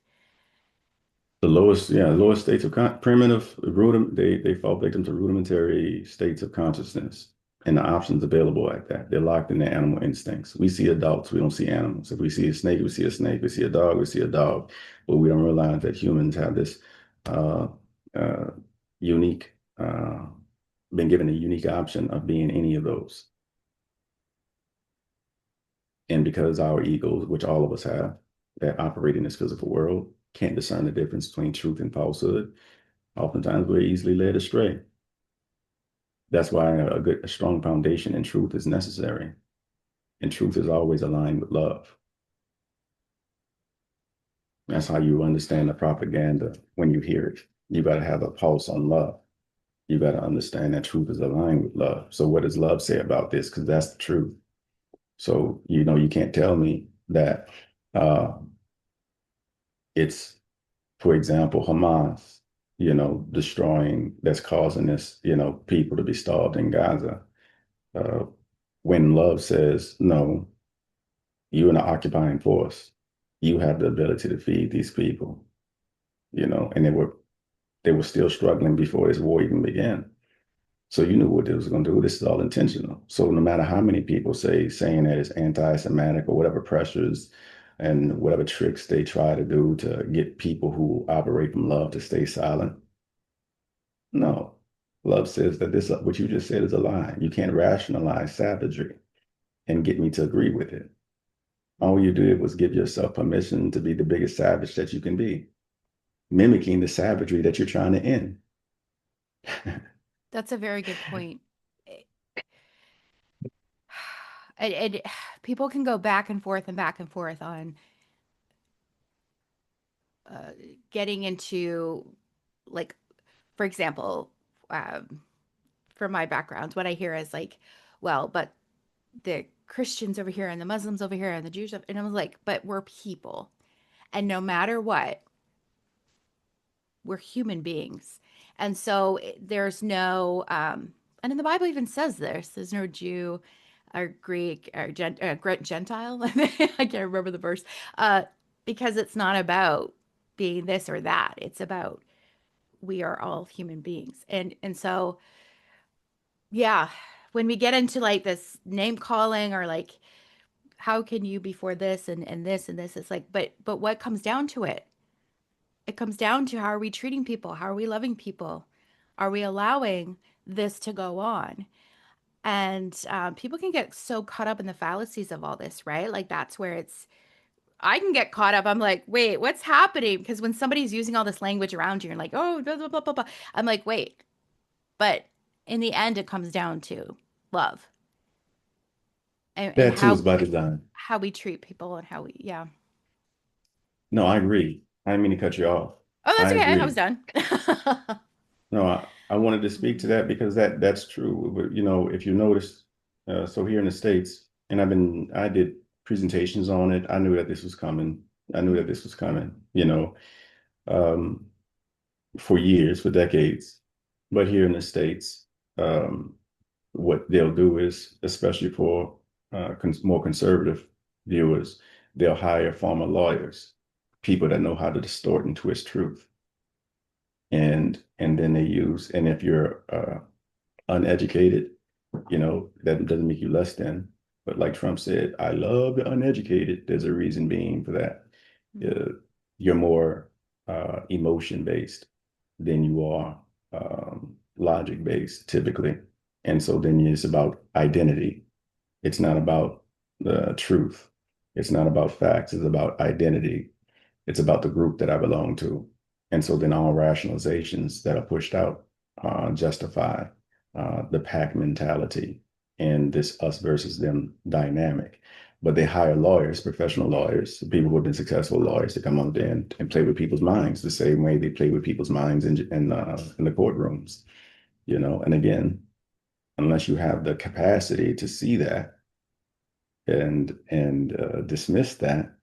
Lowest states of primitive they fall victim to rudimentary states of consciousness and the options available at that. They're locked in their animal instincts. We see adults, we don't see animals. If we see a snake, we see a snake. We see a dog, we see a dog. But we don't realize that humans have this uh, uh, unique, been given a unique option of being any of those. And because our egos, which all of us have, that operate in this physical world, can't discern the difference between truth and falsehood, oftentimes we're easily led astray. That's why a strong foundation in truth is necessary. And truth is always aligned with love. That's how you understand the propaganda when you hear it. You got to have a pulse on love. You got to understand that truth is aligned with love. So what does love say about this? Because that's the truth. So, you can't tell me that uh, it's, for example, Hamas, destroying, that's causing this, people to be starved in Gaza. Uh, when love says, no, you're an occupying force. You have the ability to feed these people, and they were still struggling before this war even began. So you knew what they was going to do. This is all intentional. So no matter how many people saying that it's anti-Semitic or whatever pressures and whatever tricks they try to do to get people who operate from love to stay silent, no. Love says that this what you just said is a lie. You can't rationalize savagery and get me to agree with it. All you did was give yourself permission to be the biggest savage that you can be, mimicking the savagery that you're trying to end. that's a very good point. And people can go back and forth on uh, getting into, like, for example, um, from my background, what I hear is like, well, but the Christians over here and the Muslims over here and the Jews, and I was like, but we're people. And no matter what, we're human beings. And so there's no, and in the Bible even says there's no Jew or Greek or Gentile. I can't remember the verse, uh, because it's not about being this or that. It's about we are all human beings. And so yeah, when we get into like this name calling or like how can you be for this and this and this, it's like, but what comes down to it? it comes down to, how are we treating people? How are we loving people? Are we allowing this to go on? And people can get so caught up in the fallacies of all this, right? Like that's where I can get caught up. I'm like, wait, what's happening? Because when somebody's using all this language around you, and like, oh, blah, blah, blah, blah, blah. I'm like, wait, but in the end, it comes down to love and That too is by design. how we treat people and how we, yeah. No, I agree. I didn't mean to cut you off. Oh, I that's okay. I was agree. done. No, I wanted to speak to Mhm. that because that's true. But, if you notice, so here in the States, and I did presentations on it. I knew that this was coming. I knew that Mhm. this was coming, um, for years, for decades. But here in the States, um, what they'll do is, especially for more conservative viewers, they'll hire former lawyers, people that know how to distort and twist truth. And then they use, and if you're uneducated, that doesn't make you less than. But like Trump said, I love the uneducated. There's a reason being for that. Mhm. Uh, you're more emotion based than you are logic based typically. And so then it's about identity. It's not about the truth. It's not about facts. It's about identity. It's about the group that I belong to. And so then all rationalizations that are pushed out justify the pack mentality and this us versus them dynamic. But they hire lawyers, professional lawyers, people who have been successful lawyers to come on there and play with people's minds the same way they play with people's minds in the courtrooms, And again, unless you have the capacity to see that and dismiss that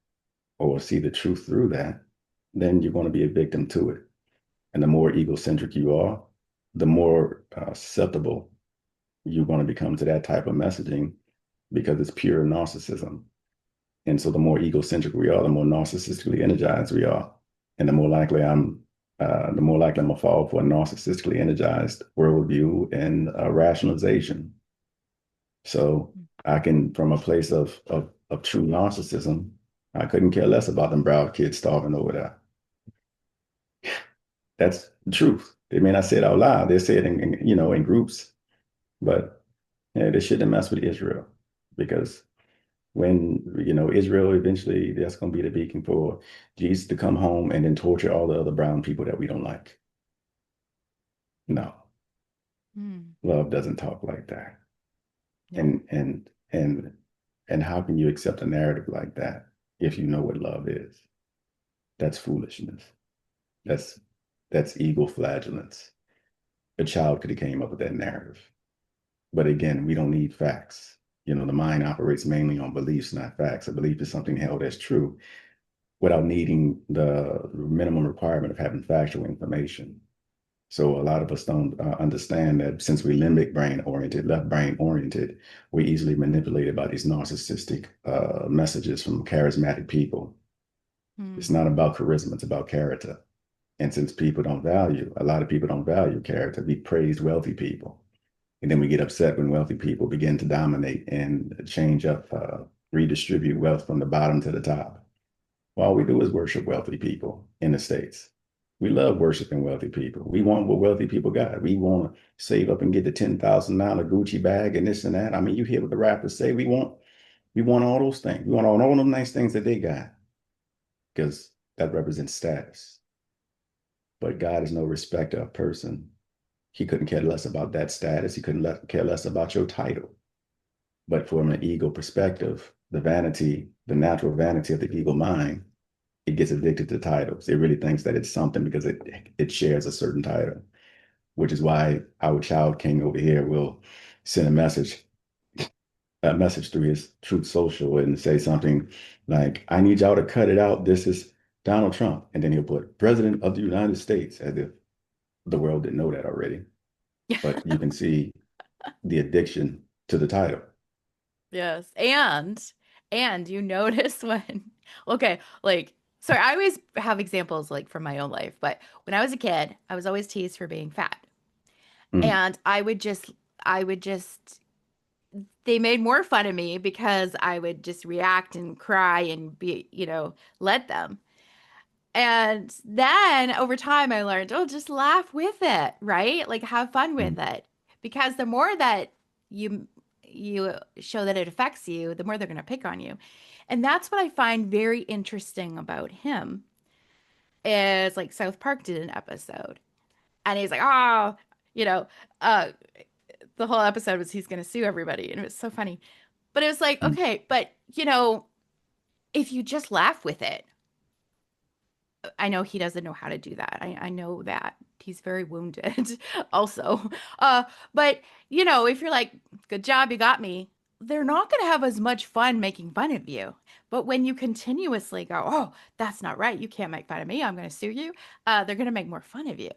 or see the truth through that, then you're going to be a victim to it. And the more egocentric you are, the more susceptible you're going to become to that type of messaging because it's pure narcissism. And so the more egocentric we are, the more narcissistically energized we are. And the more likely I'm gonna fall for a narcissistically energized worldview and rationalization. So I can, from a place of true narcissism, I couldn't care less about them brown kids starving over there. That's the truth. They may not say it out loud. They say it in groups, but yeah, they shouldn't mess with Israel because when Israel eventually that's going to be the beacon for Jesus to come home and then torture all the other brown people that we don't like. No, Mm. love doesn't talk like that. Nope. And how can you accept a narrative like that if you know what love is? That's foolishness. That's that's ego flagellance. A child could have came up with that narrative. But again, we don't need facts. The mind operates mainly on beliefs, not facts. A belief is something held as true without needing the minimum requirement of having factual information. So a lot of us don't understand that since we limbic brain oriented, left brain oriented, we're easily manipulated by these narcissistic messages from charismatic people. It's Mm. not about charisma, it's about character. And since a lot of people don't value character, we praise wealthy people. And then we get upset when wealthy people begin to dominate and change up, redistribute wealth from the bottom to the top. All we do is worship wealthy people in the States. We love worshiping wealthy people. We want what wealthy people got. We want to save up and get the $10,000 Gucci bag and this and that. I mean, you hear what the rappers say. We want all those things. We want all them nice things that they got because that represents status. But God is no respecter of person. He couldn't care less about that status. He couldn't care less about your title. But from an ego perspective, the natural vanity of the ego mind, it gets addicted to titles. It really thinks that it's something because it shares a certain title, which is why our child king over here will send a message through his Truth Social and say something like, "I need y'all to cut it out. This is Donald Trump," and then he'll put President of the United States as if the world didn't know that already. But you can see the addiction to the title. Yes. And you notice when okay, like sorry, I always have examples like from my own life, but when I was a kid, I was always teased for being fat. Mm. And I would just they made more fun of me because I would just react and cry and be, let them. And then over time, I learned, oh, just laugh with it, right? Like have fun with Mm, it. Because the more that you you show that it affects you, the more they're going to pick on you. And that's what I find very interesting about him is like South Park did an episode and he's like, oh, you know, uh, the whole episode was he's going to sue everybody. And it was so funny. But it was like, mm, okay, but if you just laugh with it, I know he doesn't know how to do that. I know that he's very wounded also. Uh, but if you're like, good job, you got me, they're not going to have as much fun making fun of you. But when you continuously go, oh, that's not right. You can't make fun of me. I'm going to sue you. They're going to make more fun of you.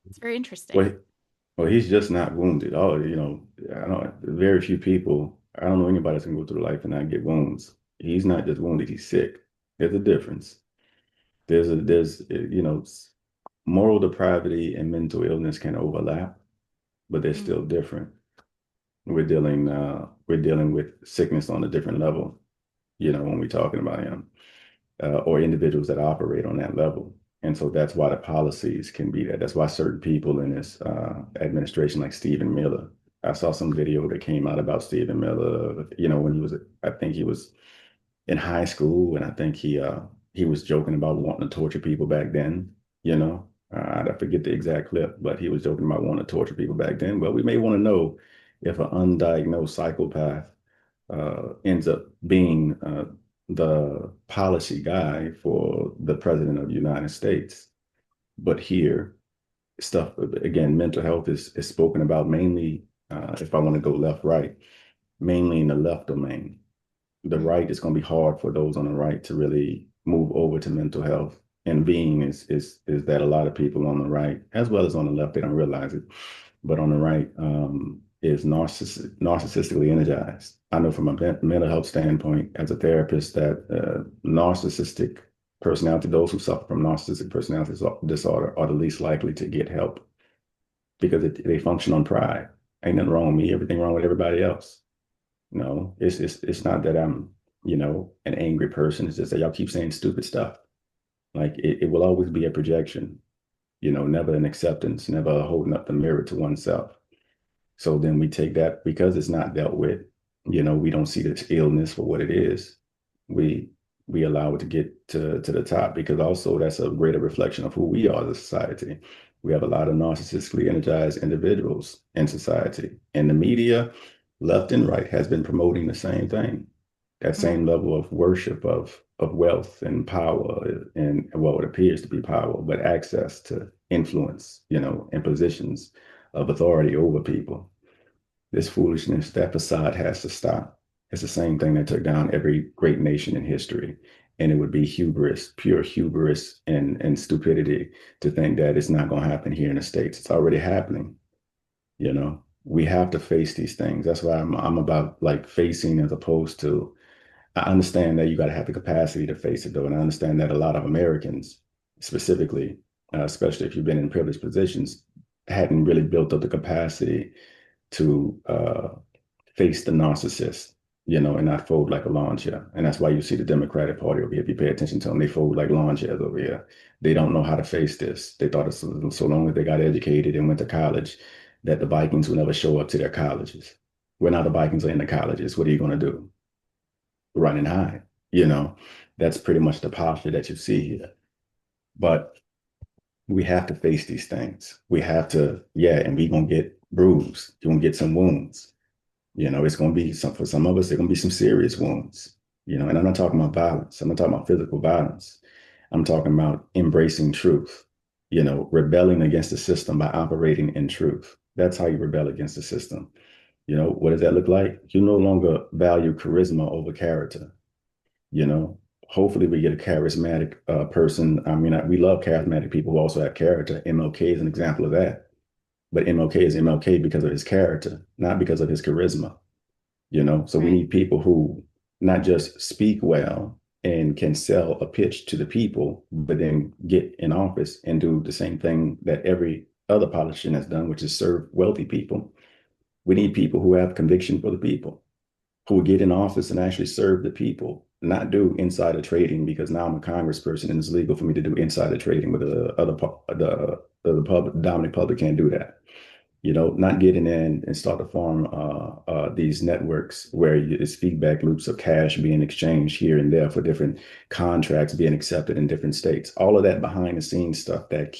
It's very interesting. Well, well, he's just not wounded. Oh, I know very few people. I don't know anybody that's gonna go through life and not get wounds. He's not just wounded; he's sick. There's a difference. There's moral depravity and mental illness can overlap, but they're Mm, still different. We're dealing with sickness on a different level. When we're talking about him. Or individuals that operate on that level. And so that's why the policies can be that. That's why certain people in this administration, like Stephen Miller, I saw some video that came out about Stephen Miller, when I think he was in high school, and I think he was joking about wanting to torture people back then. I forget the exact clip, but he was joking about wanting to torture people back then. Well, we may want to know if an undiagnosed psychopath ends up being the policy guy for the president of the United States. But here, stuff again, mental health is spoken about mainly, if I want to go left, right, mainly in the left domain. The mm, right is going to be hard for those on the right to really move over to mental health. And being is that a lot of people on the right, as well as on the left, they don't realize it, but on the right is narcissistically energized. I know from a mental health standpoint, as a therapist, that narcissistic personality, those who suffer from narcissistic personality disorder, are the least likely to get help because they function on pride. Ain't nothing wrong with me. Everything wrong with everybody else. No, it's not that I'm, an angry person. It's just that y'all keep saying stupid stuff. Like it will always be a projection, never an acceptance, never holding up the mirror to oneself. So then we take that because it's not dealt with, we don't see this illness for what it is. We we allow it to get to the top because also that's a greater reflection of who we are as a society. We have a lot of narcissistically energized individuals in society. And the media, left and right, has been promoting the same thing. That mm. same level of worship of wealth and power and what appears to be power, but access to influence, and positions of authority over people. This foolishness, that facade has to stop. It's the same thing that took down every great nation in history. And it would be hubris, pure hubris and stupidity to think that it's not going to happen here in the States. It's already happening. We have to face these things. That's why I'm about like facing as opposed to, I understand that you got to have the capacity to face it though. And I understand that a lot of Americans specifically, especially if you've been in privileged positions, hadn't really built up the capacity to face the narcissist, and not fold like a lawn chair. And that's why you see the Democratic Party over here. If you pay attention to them, they fold like lawn chairs over here. They don't know how to face this. They thought so long as they got educated and went to college, that the Vikings would never show up to their colleges. Well, now the Vikings are in the colleges. What are you going to do? Run and hide. You know, that's pretty much the posture that you see here. But we have to face these things. We have to, yeah, and we're gonna get bruised. You're gonna get some wounds. It's going to be some, for some of us, they're going to be some serious wounds, and I'm not talking about violence. I'm not talking about physical violence. I'm talking about embracing truth, rebelling against the system by operating in truth. That's how you rebel against the system. What does that look like? You no longer value charisma over character, you know. Hopefully we get a charismatic person. I mean, we love charismatic people who also have character. MLK is an example of that. But MLK is MLK because of his character, not because of his charisma. So we Right. need people who not just speak well and can sell a pitch to the people, but then get in office and do the same thing that every other politician has done, which is serve wealthy people. We need people who have conviction for the people, who will get in office and actually serve the people, not do insider trading because now I'm a congressperson and it's legal for me to do insider trading with the public, dominant public can't do that. Not getting in and start to form these networks where it's feedback loops of cash being exchanged here and there for different contracts being accepted in different states. All of that behind the scenes stuff that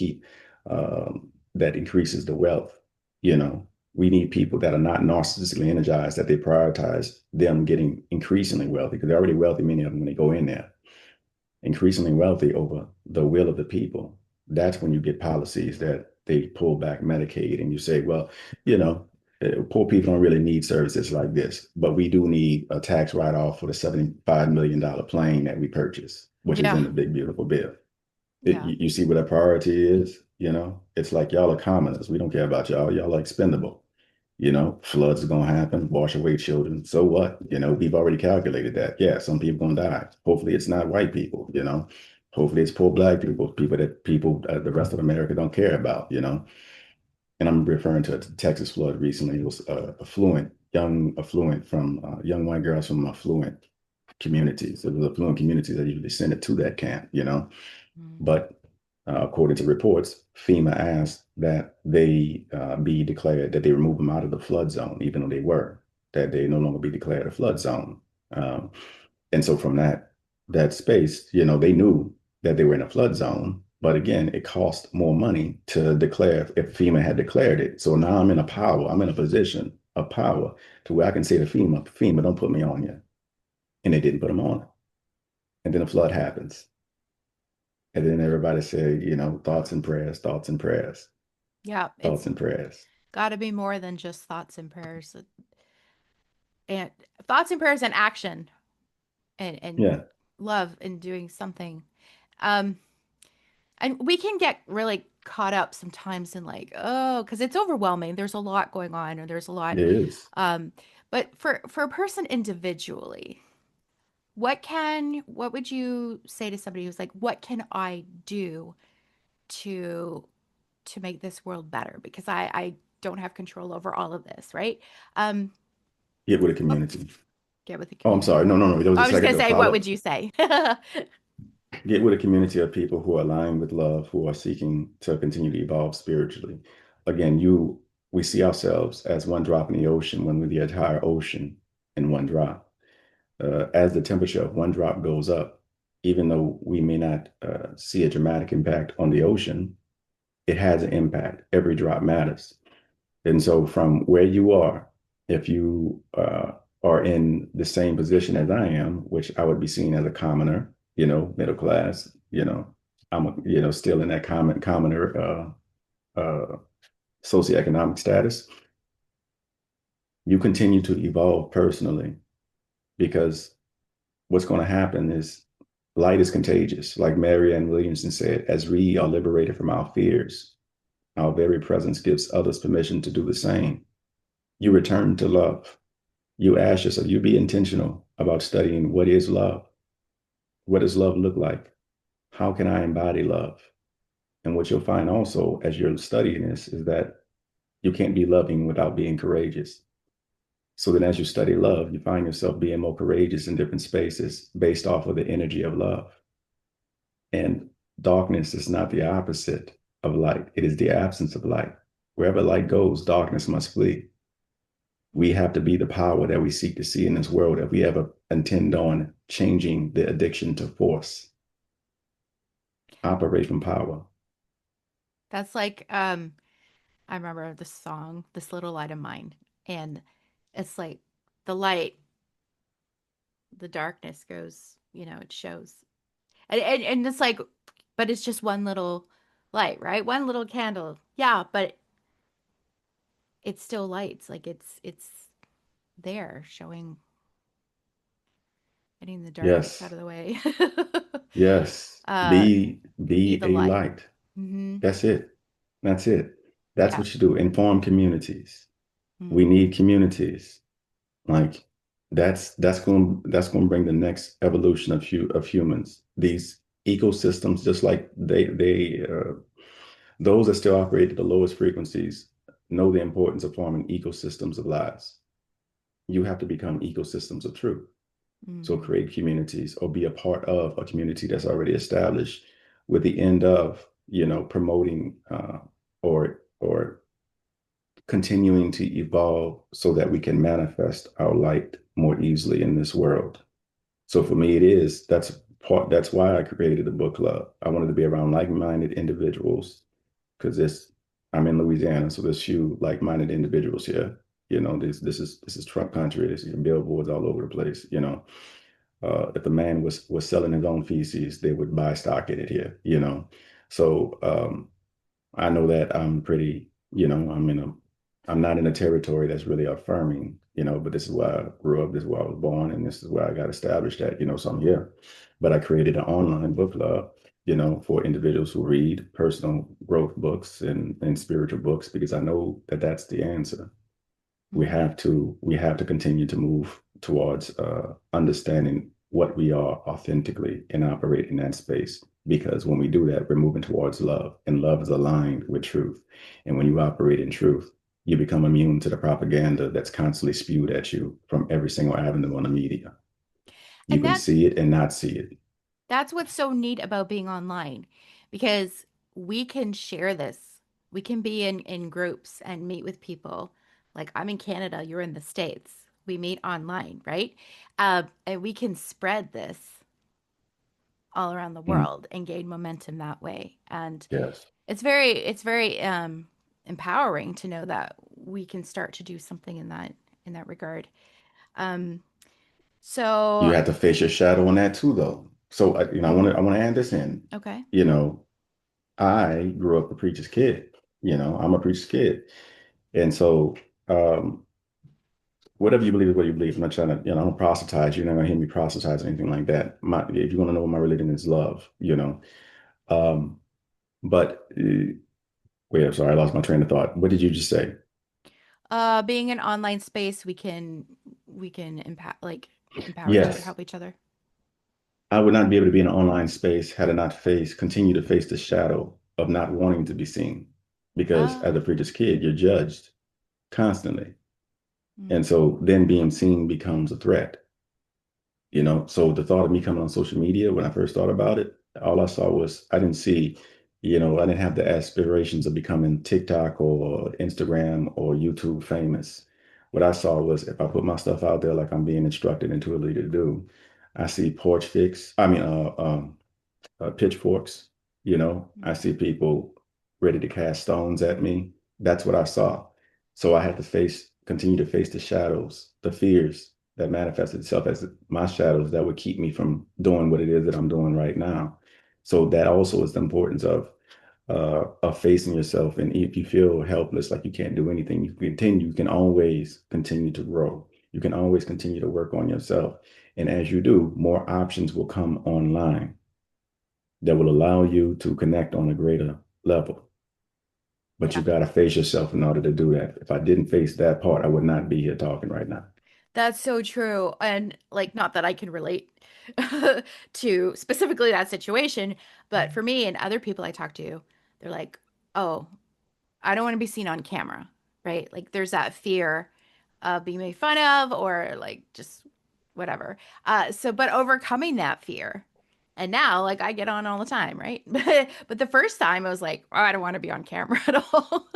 increases the wealth. You know, we need people that are not narcissistically energized, that they prioritize them getting increasingly wealthy because they're already wealthy, many of them when they go in there, increasingly wealthy over the will of the people. That's when you get policies that they pull back Medicaid and you say, well, you know, poor people don't really need services like this, but we do need a tax write-off for the $75 million plane that we purchased, which is Yeah. in the big, beautiful bill. Yeah. You see what a priority is, It's like y'all are commoners. We don't care about y'all. Y'all are expendable. Floods are gonna happen, wash away children. So what? We've already calculated that. Yeah, some people gonna die. Hopefully it's not white people. Hopefully it's poor black people, the rest of America don't care about. And I'm referring to a Texas flood recently. It was affluent from young white girls from affluent communities. It was affluent communities that usually send it to that camp. Mm. But according to reports, FEMA asked that they be declared, that they remove them out of the flood zone, even though that they no longer be declared a flood zone. Um, and so from that space, they knew that they were in a flood zone. But again, it cost more money to declare if FEMA had declared it. So now I'm in a position of power to where I can say to FEMA, don't put me on you. And they didn't put them on. And then a flood happens. And then everybody say, thoughts and prayers, thoughts and prayers, Yeah. thoughts It's and prayers. got to be more than just thoughts and prayers, and thoughts and prayers and action and Yeah, love and doing something. Um, and we can get really caught up sometimes in like, oh, because it's overwhelming. There's a lot going on, or there's a lot. it is. Um, but for a person individually, what would you say to somebody who's like, what can I do to make this world better? Because I don't have control over all of this, right? Um, Get with a what, community. get with the Oh, I'm community. sorry. No, no, no. There was a I was just second gonna to say, what follow. would you say? Get with a community of people who are aligned with love, who are seeking to continue to evolve spiritually. Again, we see ourselves as one drop in the ocean when we're the entire ocean in one drop. As the temperature of one drop goes up, even though we may not see a dramatic impact on the ocean, it has an impact. Every drop matters. And so, from where you are, if you are in the same position as I am, which I would be seen as a commoner, middle class, still in that commoner socioeconomic status, you continue to evolve personally because what's going to happen is light is contagious. Like Marianne Williamson said, as we are liberated from our fears, our very presence gives others permission to do the same. You return to love. You ask yourself, you be intentional about studying what is love. What does love look like? How can I embody love? And what you'll find also as you're studying this is that you can't be loving without being courageous. So then as you study love, you find yourself being more courageous in different spaces based off of the energy of love. And darkness is not the opposite of light, it is the absence of light. Wherever light goes, darkness must flee. We have to be the power that we seek to see in this world if we ever intend on changing the addiction to force. Operate from power. That's like, I remember the song, This Little Light of Mine. And it's like the light, the darkness goes, it shows. And it's like, but it's just one little light, right? One little candle. Yeah, but it still lights. Like it's there showing, getting the darkness out Yes. of the way. Yes. uh, be Be the a light. light. Mm-hmm. That's it. That's it. That's Yeah. what you do. Inform communities. We Mm. need communities. Like that's going to bring the next evolution of humans. These ecosystems, just like they those that still operate at the lowest frequencies know the importance of forming ecosystems of lives. You have to become ecosystems of truth. So Mm. create communities or be a part of a community that's already established with the end of, promoting or continuing to evolve so that we can manifest our light more easily in this world. So for me, that's why I created the book club. I wanted to be around like-minded individuals because I'm in Louisiana, so there's few like-minded individuals here. This is Trump country. This is billboards all over the place. If a man was selling his own feces, they would buy stock in it here. So I know that I'm not in a territory that's really affirming, but this is where I grew up, this is where I was born, and this is where I got established at, so I'm here. But I created an online book club, for individuals who read personal growth books and spiritual books, because I know that that's the answer. Mm. We have to continue to move towards understanding what we are authentically and operate in that space. Because when we do that, we're moving towards love, and love is aligned with truth. And when you operate in truth, you become immune to the propaganda that's constantly spewed at you from every single avenue on the media. You And can see it and not see it. that's what's so neat about being online because we can share this. We can be in groups and meet with people. Like I'm in Canada, you're in the States. We meet online, right? And we can spread this all around the Mm, world and gain momentum that way. And yes. it's very empowering to know that we can start to do something in that regard. Um, You so have to face your shadow on that too, though. So, mhm, I want to add this in. okay. You know, I grew up a preacher's kid. I'm a preacher's kid. And so, um, whatever you believe is what you believe. I'm not trying to, I don't proselytize. You're not gonna hear me proselytize or anything like that. If you want to know what my religion is, love. Um, but wait, I'm sorry, I lost my train of thought. What did you just say? Being an online space, we can impact like empower each other, Yes, help each other. I would not be able to be in an online space had I not continue to face the shadow of not wanting to be seen. Because as a Ah, preacher's kid, you're judged constantly. And mm, so then being seen becomes a threat. So the thought of me coming on social media when I first thought about it, all I saw was I didn't see, I didn't have the aspirations of becoming TikTok or Instagram or YouTube famous. What I saw was if I put my stuff out there like I'm being instructed intuitively to do, I see pitchforks. I mm. see people ready to cast stones at me. That's what I saw. So I had to continue to face the shadows, the fears that manifested itself as my shadows that would keep me from doing what it is that I'm doing right now. So that also is the importance of facing yourself. And if you feel helpless, like you can't do anything, you can always continue to grow. You can always continue to work on yourself. And as you do, more options will come online that will allow you to connect on a greater level. But Yeah, you got to face yourself in order to do that. If I didn't face that part, I would not be here talking right now. that's so true. And like, not that I can relate to specifically that situation, but for me and other people I talk to, they're like, "Oh, I don't want to be seen on camera," right? Like, there's that fear of being made fun of or like just whatever. But overcoming that fear. And now, like, I get on all the time, right? But the first time I was like, oh, I don't want to be on camera at all.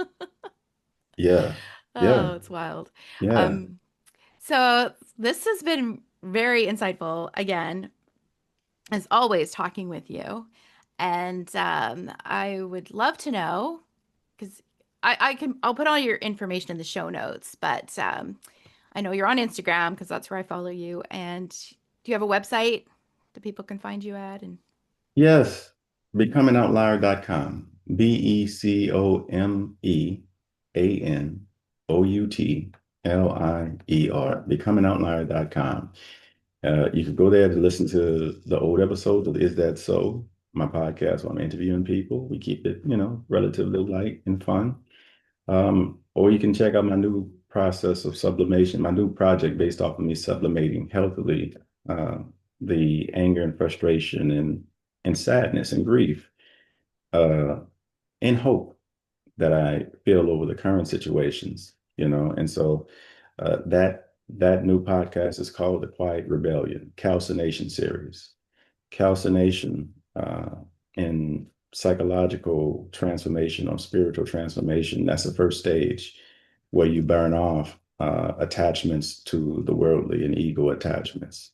Yeah, Oh, yeah, it's wild. yeah. Um, so this has been very insightful again, as always, talking with you. And I would love to know because I'll put all your information in the show notes, but I know you're on Instagram because that's where I follow you. And do you have a website that people can find you at? And Yes, becomingoutlier.com. BeComeOutlier. Becomingoutlier.com. You can go there to listen to the old episodes of Is That So? My podcast where I'm interviewing people. We keep it, relatively light and fun. Or you can check out my new process of sublimation, my new project based off of me sublimating healthily uh, the anger and frustration and sadness and grief uh, and hope that I feel over the current situations. And so That new podcast is called The Quiet Rebellion, Calcination series. Calcination in psychological transformation or spiritual transformation, that's the first stage where you burn off attachments to the worldly and ego attachments,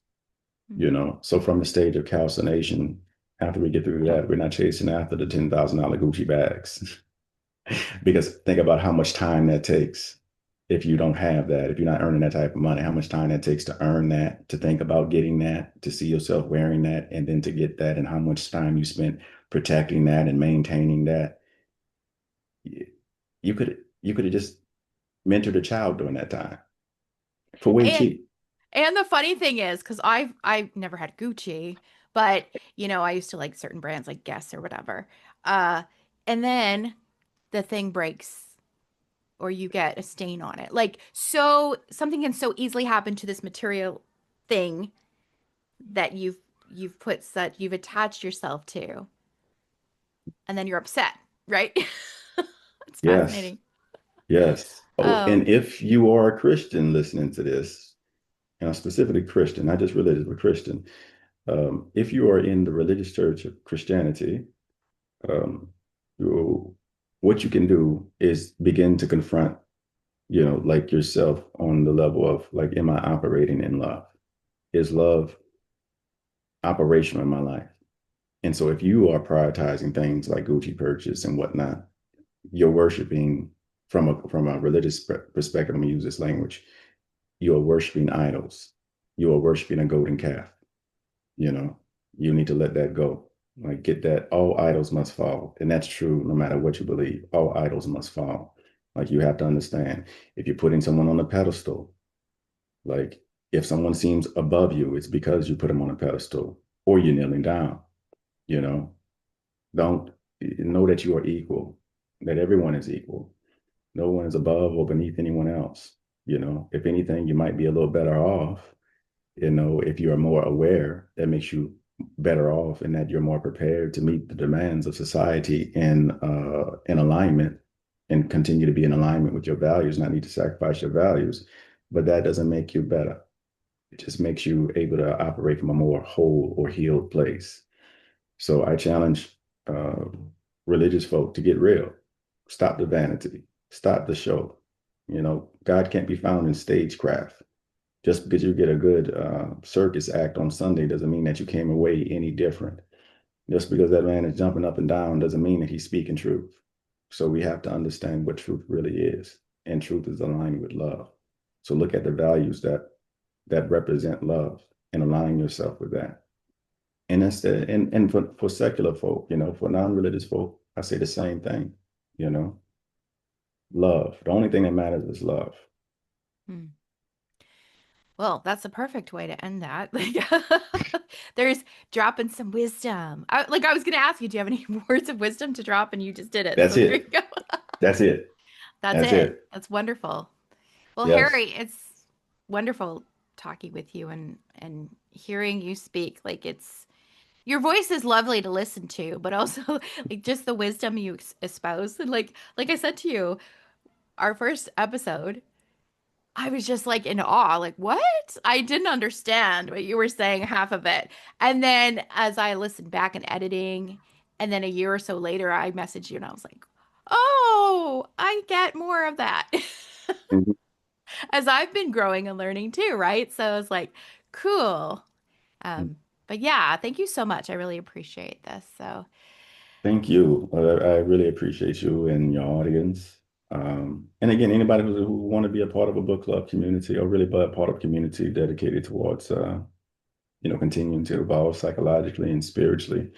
you Mm. know. So from the stage of calcination, after we get through that, we're not chasing after the $10,000 Gucci bags. Because think about how much time that takes if you don't have that, if you're not earning that type of money, how much time that takes to earn that, to think about getting that, to see yourself wearing that, and then to get that, and how much time you spent protecting that and maintaining that. You could have just mentored a child during that time for way And cheap. and the funny thing is, because I've never had Gucci, but I used to like certain brands like Guess or whatever. Uh, and then the thing breaks or you get a stain on it. Like so something can so easily happen to this material thing that you've attached yourself to, and then you're upset, right? It's Yes, fascinating. yes. Oh, Oh, and if you are a Christian listening to this, specifically Christian, not just religious, but Christian, if you are in the religious church of Christianity, um, you, what you can do is begin to confront, like yourself on the level of like, am I operating in love? Is love operational in my life? And so if you are prioritizing things like Gucci purchase and whatnot, you're worshiping from a religious perspective. I'm gonna use this language. You are worshiping idols. You are worshiping a golden calf. You know, you need to let that go. Like, get that all idols must fall. And that's true no matter what you believe. All idols must fall. Like, you have to understand, if you're putting someone on a pedestal, like, if someone seems above you, it's because you put them on a pedestal or you're kneeling down, you know. Don't know that you are equal, that everyone is equal. No one is above or beneath anyone else. If anything, you might be a little better off. If you are more aware, that makes you better off, and that you're more prepared to meet the demands of society in alignment, and continue to be in alignment with your values, not need to sacrifice your values. But that doesn't make you better. It just makes you able to operate from a more whole or healed place. So I challenge uh, religious folk to get real. Stop the vanity. Stop the show. God can't be found in stagecraft. Just because you get a good circus act on Sunday doesn't mean that you came away any different. Just because that man is jumping up and down doesn't mean that he's speaking truth. So we have to understand what truth really is, and truth is aligned with love. So look at the values that represent love and align yourself with that. And instead, and for secular folk, for non-religious folk, I say the same thing. You know, love. The only thing that matters is love. hmm. Well, that's a perfect way to end that. Like, there's dropping some wisdom. I was going to ask you, do you have any words of wisdom to drop? And you just did it. That's So there you it. go. That's it. That's That's it. it. That's wonderful. Well, Yes. Harry, it's wonderful talking with you and hearing you speak. Like your voice is lovely to listen to, but also like just the wisdom you espouse. And like I said to you, our first episode, I was just like in awe. Like, what? I didn't understand what you were saying, half of it. And then as I listened back and editing, and then a year or so later, I messaged you and I was like, oh, I get more of that. Mhm. As I've been growing and learning too, right? So I was like, cool. Um, but yeah, thank you so much. I really appreciate this. So Thank you. I really appreciate you and your audience. And again, anybody who want to be a part of a book club community, or really be a part of a community dedicated towards, continuing to evolve psychologically and spiritually.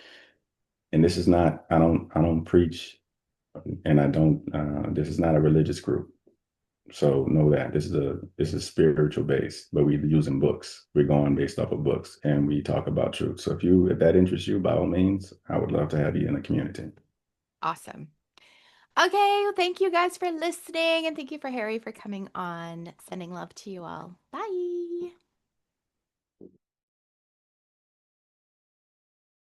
And this is not, I don't preach, and this is not a religious group. So know that this is spiritual based, but we're using books. We're going based off of books, and we talk about truth. So if that interests you, by all means, I would love to have you in the community. awesome. Okay, well, thank you guys for listening, and thank you for Harry for coming on. Sending love to you all. Bye.